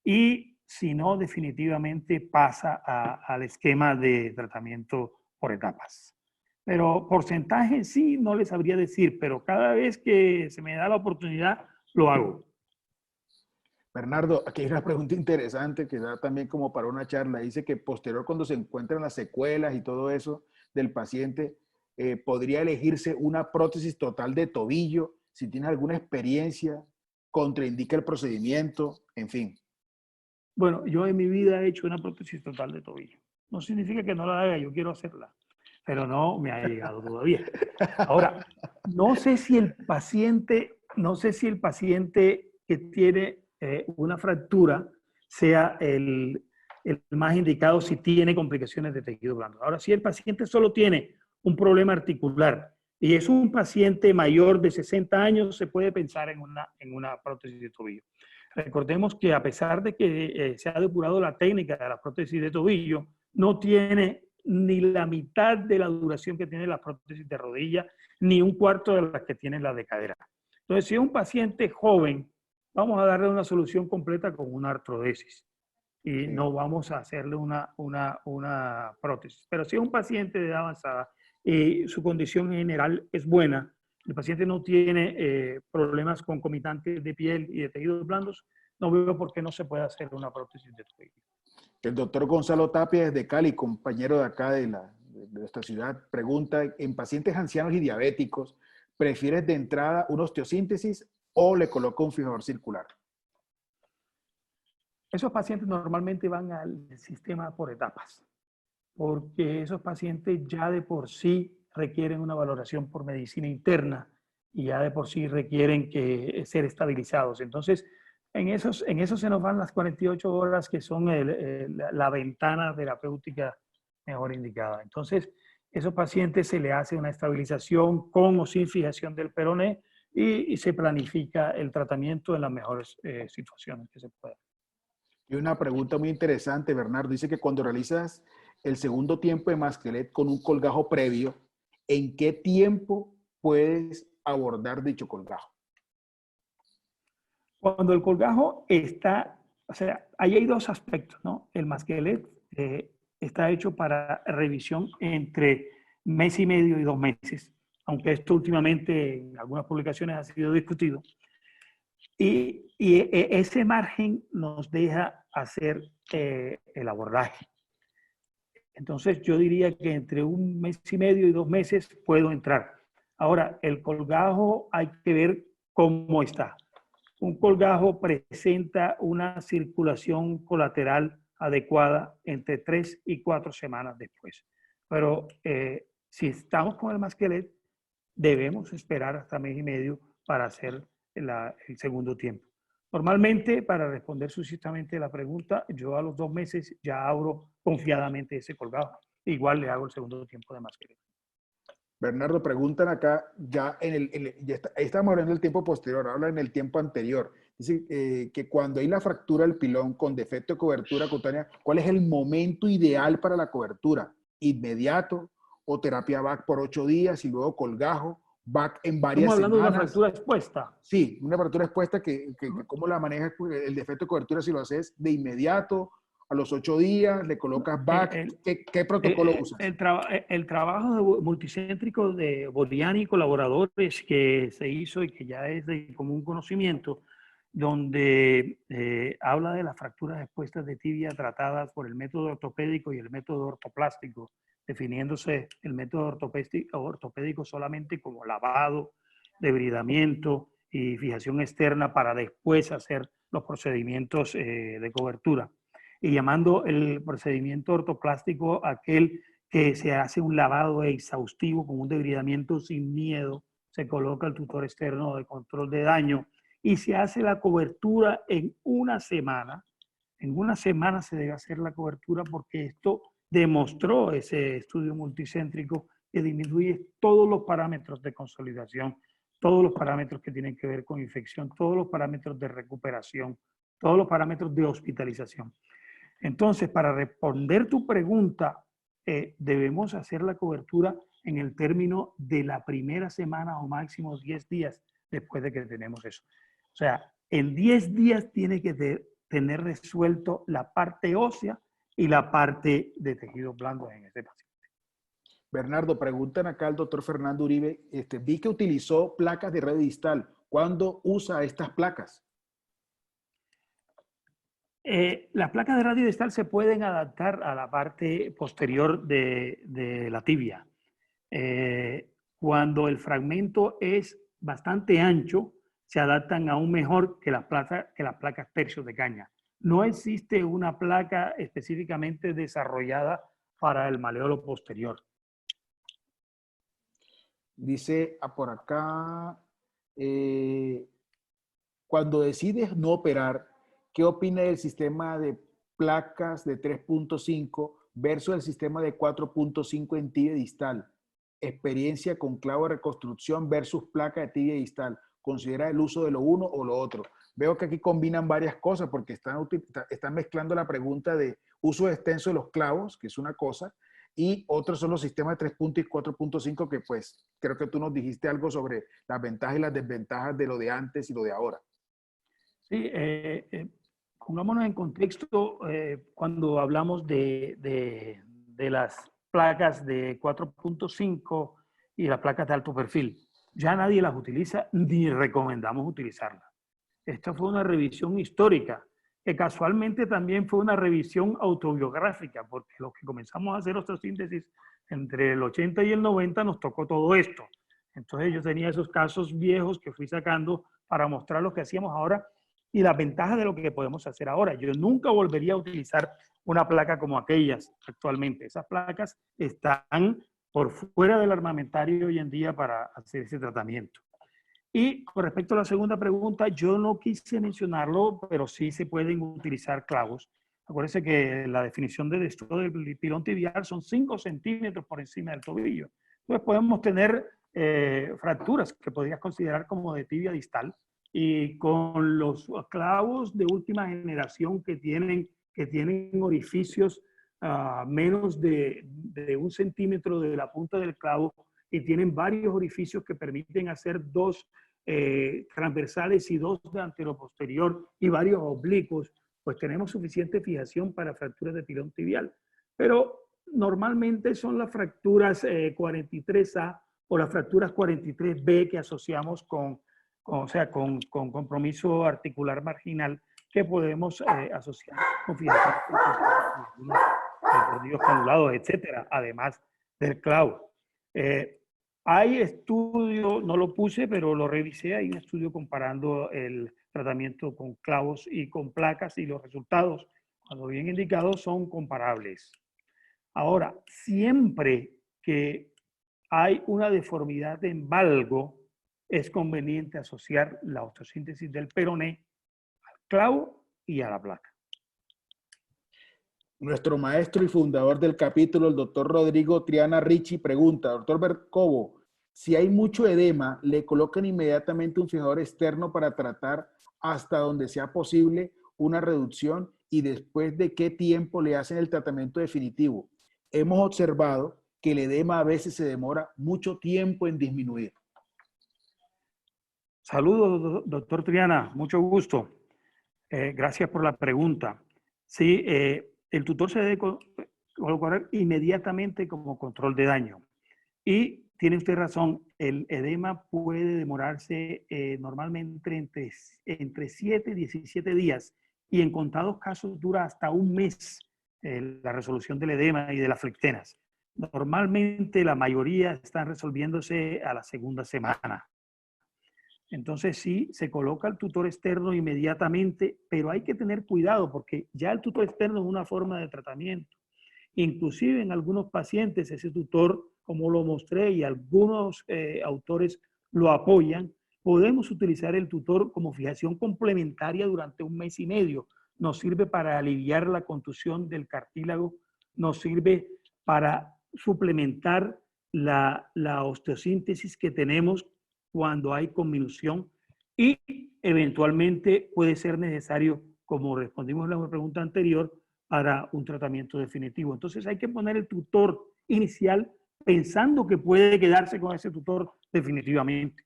Y si no definitivamente pasa al esquema de tratamiento por etapas. Pero porcentaje sí, no les sabría decir, pero cada vez que se me da la oportunidad, lo hago. Bernardo, aquí hay una pregunta interesante que da también como para una charla. Dice que posterior, cuando se encuentran las secuelas y todo eso del paciente, podría elegirse una prótesis total de tobillo, si tienes alguna experiencia, contraindica el procedimiento, en fin. Bueno, yo en mi vida he hecho una prótesis total de tobillo. No significa que no la haga, yo quiero hacerla, pero no me ha llegado todavía. Ahora, no sé si el paciente que tiene una fractura sea el más indicado si tiene complicaciones de tejido blando. Ahora, si el paciente solo tiene un problema articular y es un paciente mayor de 60 años, se puede pensar en una prótesis de tobillo. Recordemos que a pesar de que se ha depurado la técnica de la prótesis de tobillo, no tiene ni la mitad de la duración que tiene la prótesis de rodilla, ni un cuarto de la que tiene la de cadera. Entonces, si es un paciente joven, vamos a darle una solución completa con una artrodesis y no vamos a hacerle una prótesis. Pero si es un paciente de edad avanzada y su condición general es buena, el paciente no tiene problemas concomitantes de piel y de tejidos blandos, no veo por qué no se puede hacer una prótesis de tobillo. El doctor Gonzalo Tapia, desde Cali, compañero de acá de nuestra ciudad, pregunta, en pacientes ancianos y diabéticos, ¿prefieres de entrada una osteosíntesis o le coloca un fijador circular? Esos pacientes normalmente van al sistema por etapas, porque esos pacientes ya de por sí requieren una valoración por medicina interna y ya de por sí requieren ser estabilizados. Entonces, en eso se nos van las 48 horas que son la ventana terapéutica mejor indicada. Entonces, esos pacientes se le hace una estabilización con o sin fijación del peroné y se planifica el tratamiento en las mejores situaciones que se puedan. Y una pregunta muy interesante, Bernardo. Dice que cuando realizas el segundo tiempo de masquelet con un colgajo previo, ¿en qué tiempo puedes abordar dicho colgajo? Cuando el colgajo está, o sea, ahí hay dos aspectos, ¿no? El masquelet está hecho para revisión entre mes y medio y 2 meses, aunque esto últimamente en algunas publicaciones ha sido discutido. Y ese margen nos deja hacer el abordaje. Entonces yo diría que entre 1 mes y medio y 2 meses puedo entrar. Ahora, el colgajo hay que ver cómo está. Un colgajo presenta una circulación colateral adecuada entre 3 y 4 semanas después. Pero si estamos con el masquelet, debemos esperar hasta mes y medio para hacer el segundo tiempo. Normalmente, para responder sucintamente la pregunta, yo a los 2 meses ya abro confiadamente ese colgado. Igual le hago el segundo tiempo de masquelet. Bernardo, preguntan acá, ya ahí estamos hablando del tiempo posterior, habla en el tiempo anterior. Dice que cuando hay la fractura del pilón con defecto de cobertura cutánea, ¿cuál es el momento ideal para la cobertura? ¿Inmediato o terapia VAC por 8 días y luego colgajo, VAC en varias Estamos hablando semanas? de una fractura expuesta. Sí, una fractura expuesta ¿cómo la manejas? El defecto de cobertura, si lo haces de inmediato, a los 8 días, le colocas VAC, ¿qué protocolo usas? El trabajo multicéntrico de Bodiani y colaboradores que se hizo y que ya es de común conocimiento, donde habla de las fracturas expuestas de tibia tratadas por el método ortopédico y el método ortoplástico, definiéndose el método ortopédico solamente como lavado, debridamiento y fijación externa para después hacer los procedimientos de cobertura. Y llamando el procedimiento ortoplástico aquel que se hace un lavado exhaustivo con un debridamiento sin miedo, se coloca el tutor externo de control de daño y se hace la cobertura en 1 semana. En 1 semana se debe hacer la cobertura porque esto demostró ese estudio multicéntrico que disminuye todos los parámetros de consolidación, todos los parámetros que tienen que ver con infección, todos los parámetros de recuperación, todos los parámetros de hospitalización. Entonces, para responder tu pregunta, debemos hacer la cobertura en el término de la primera semana o máximo 10 días después de que tenemos eso. O sea, en 10 días tiene que tener resuelto la parte ósea y la parte de tejidos blandos en este paciente. Bernardo, preguntan acá al doctor Fernando Uribe, vi que utilizó placas de radio distal. ¿Cuándo usa estas placas? Las placas de radio distal se pueden adaptar a la parte posterior de la tibia. Cuando el fragmento es bastante ancho, se adaptan aún mejor que las placas tercios de caña. No existe una placa específicamente desarrollada para el maleolo posterior. Dice por acá, cuando decides no operar, ¿qué opina del sistema de placas de 3.5 versus el sistema de 4.5 en tibia distal? Experiencia con clavo de reconstrucción versus placa de tibia distal. ¿Considera el uso de lo uno o lo otro? Veo que aquí combinan varias cosas porque están mezclando la pregunta de uso extenso de los clavos, que es una cosa, y otros son los sistemas de 3.0 y 4.5 que pues creo que tú nos dijiste algo sobre las ventajas y las desventajas de lo de antes y lo de ahora. Sí, pongámonos en contexto cuando hablamos de las placas de 4.5 y las placas de alto perfil. Ya nadie las utiliza ni recomendamos utilizarlas. Esta fue una revisión histórica, que casualmente también fue una revisión autobiográfica, porque los que comenzamos a hacer osteosíntesis entre el 80 y el 90 nos tocó todo esto. Entonces yo tenía esos casos viejos que fui sacando para mostrar lo que hacíamos ahora y las ventajas de lo que podemos hacer ahora. Yo nunca volvería a utilizar una placa como aquellas actualmente. Esas placas están por fuera del armamentario hoy en día para hacer ese tratamiento. Y con respecto a la segunda pregunta, yo no quise mencionarlo, pero sí se pueden utilizar clavos. Acuérdense que la definición del estudio del pilón tibial son 5 centímetros por encima del tobillo. Entonces podemos tener fracturas que podrías considerar como de tibia distal, y con los clavos de última generación que tienen orificios menos de 1 centímetro de la punta del clavo y tienen varios orificios que permiten hacer 2 transversales y 2 de anteroposterior y varios oblicuos, pues tenemos suficiente fijación para fracturas de pilón tibial. Pero normalmente son las fracturas 43A o las fracturas 43B que asociamos con compromiso articular marginal que podemos asociar con fijación de canulados, etcétera, además del clavo. Hay estudio, no lo puse, pero lo revisé, hay un estudio comparando el tratamiento con clavos y con placas y los resultados, cuando bien indicados, son comparables. Ahora, siempre que hay una deformidad en valgo, es conveniente asociar la osteosíntesis del peroné al clavo y a la placa. Nuestro maestro y fundador del capítulo, el doctor Rodrigo Triana Ricci, pregunta, doctor Bercovo, si hay mucho edema, ¿le colocan inmediatamente un fijador externo para tratar hasta donde sea posible una reducción y después de qué tiempo le hacen el tratamiento definitivo? Hemos observado que el edema a veces se demora mucho tiempo en disminuir. Saludos, doctor Triana, mucho gusto. Gracias por la pregunta. Sí, el tutor se debe colocar inmediatamente como control de daño. Y tiene usted razón, el edema puede demorarse normalmente entre 7 y 17 días y en contados casos dura hasta un mes la resolución del edema y de las flectenas. Normalmente la mayoría están resolviéndose a la segunda semana. Entonces sí, se coloca el tutor externo inmediatamente, pero hay que tener cuidado porque ya el tutor externo es una forma de tratamiento. Inclusive en algunos pacientes ese tutor, como lo mostré y algunos autores lo apoyan, podemos utilizar el tutor como fijación complementaria durante 1 mes y medio. Nos sirve para aliviar la contusión del cartílago, nos sirve para suplementar la osteosíntesis que tenemos cuando hay conminución y eventualmente puede ser necesario, como respondimos en la pregunta anterior, para un tratamiento definitivo. Entonces hay que poner el tutor inicial pensando que puede quedarse con ese tutor definitivamente.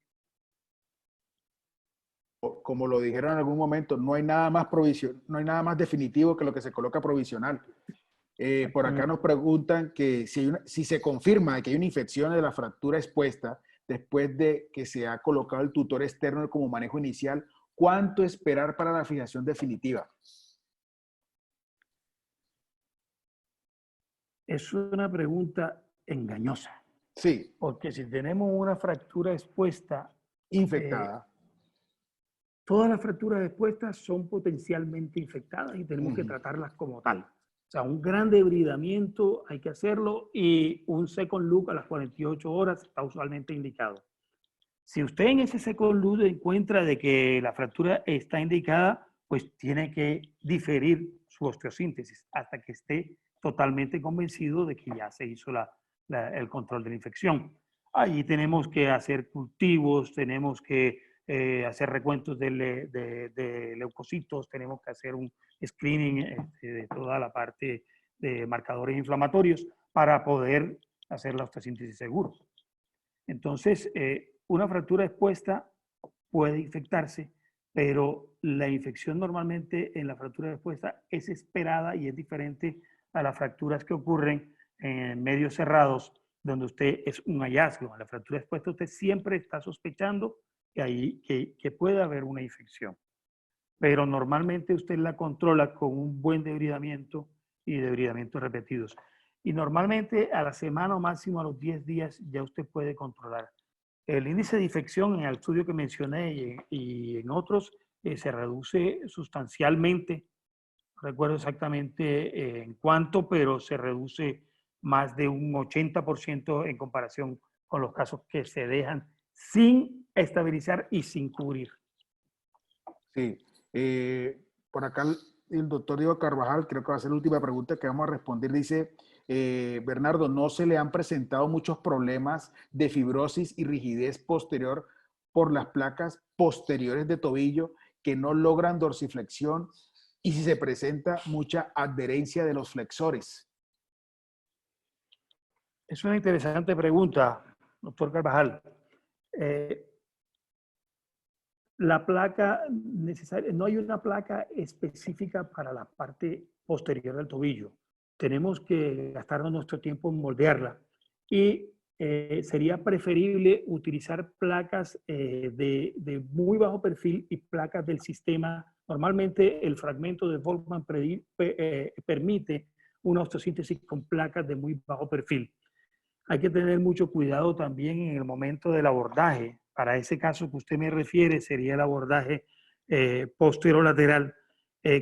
como lo dijeron en algún momento, no hay nada más no hay nada más definitivo que lo que se coloca provisional. Por acá nos preguntan que si se confirma que hay una infección de la fractura expuesta después de que se ha colocado el tutor externo como manejo inicial, ¿cuánto esperar para la fijación definitiva? Es una pregunta engañosa, Sí, porque si tenemos una fractura expuesta, infectada. todas las fracturas expuestas son potencialmente infectadas y tenemos que Ujú. tratarlas como tal. O sea, un gran debridamiento hay que hacerlo y un second look a las 48 horas está usualmente indicado. Si usted en ese second look encuentra de que la fractura está indicada, pues tiene que diferir su osteosíntesis hasta que esté totalmente convencido de que ya se hizo el control de la infección. Allí tenemos que hacer cultivos, tenemos que hacer recuentos de leucocitos, tenemos que hacer un screening de toda la parte de marcadores inflamatorios para poder hacer la osteosíntesis seguro. Entonces, una fractura expuesta puede infectarse, pero la infección normalmente en la fractura expuesta es esperada y es diferente a las fracturas que ocurren en medios cerrados, donde usted es un hallazgo. En la fractura expuesta usted siempre está sospechando que puede haber una infección, pero normalmente usted la controla con un buen debridamiento y debridamientos repetidos. Y normalmente a la semana o máximo a los 10 días ya usted puede controlar. El índice de infección en el estudio que mencioné y en otros se reduce sustancialmente. No recuerdo exactamente en cuánto, pero se reduce más de un 80% en comparación con los casos que se dejan sin estabilizar y sin cubrir. Sí. Por acá el doctor Diego Carvajal, creo que va a ser la última pregunta que vamos a responder. Dice, Bernardo, ¿no se le han presentado muchos problemas de fibrosis y rigidez posterior por las placas posteriores de tobillo que no logran dorsiflexión y si se presenta mucha adherencia de los flexores? Es una interesante pregunta, doctor Carvajal. La placa necesaria, no hay una placa específica para la parte posterior del tobillo. Tenemos que gastarnos nuestro tiempo en moldearla y sería preferible utilizar placas de muy bajo perfil y placas del sistema. Normalmente el fragmento de Volkmann permite una osteosíntesis con placas de muy bajo perfil. Hay que tener mucho cuidado también en el momento del abordaje. Para ese caso que usted me refiere, sería el abordaje posterolateral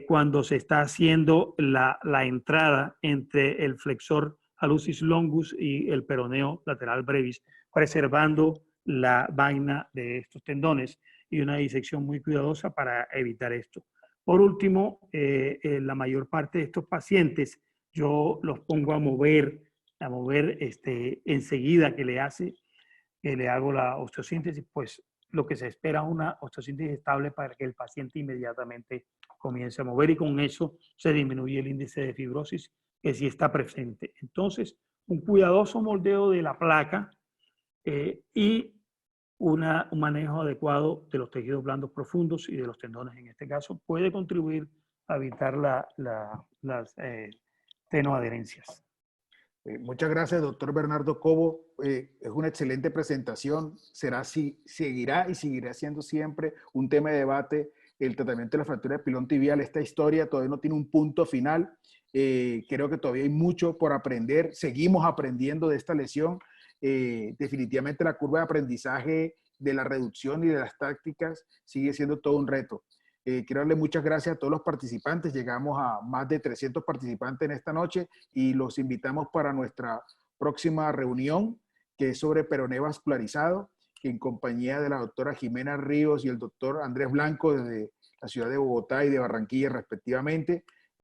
cuando se está haciendo la entrada entre el flexor hallucis longus y el peroneo lateral brevis, preservando la vaina de estos tendones y una disección muy cuidadosa para evitar esto. Por último, la mayor parte de estos pacientes yo los pongo a mover enseguida que le hago la osteosíntesis, pues lo que se espera es una osteosíntesis estable para que el paciente inmediatamente comience a mover y con eso se disminuye el índice de fibrosis que sí está presente. Entonces, un cuidadoso moldeo de la placa y un manejo adecuado de los tejidos blandos profundos y de los tendones en este caso puede contribuir a evitar las tenoadherencias. Muchas gracias, doctor Bernardo Cobo. Es una excelente presentación. Seguirá y seguirá siendo siempre un tema de debate el tratamiento de la fractura de pilón tibial. Esta historia todavía no tiene un punto final. Creo que todavía hay mucho por aprender. Seguimos aprendiendo de esta lesión. Definitivamente la curva de aprendizaje de la reducción y de las tácticas sigue siendo todo un reto. Quiero darle muchas gracias a todos los participantes. Llegamos a más de 300 participantes en esta noche y los invitamos para nuestra próxima reunión, que es sobre peroné vascularizado, que en compañía de la doctora Jimena Ríos y el doctor Andrés Blanco desde la ciudad de Bogotá y de Barranquilla respectivamente,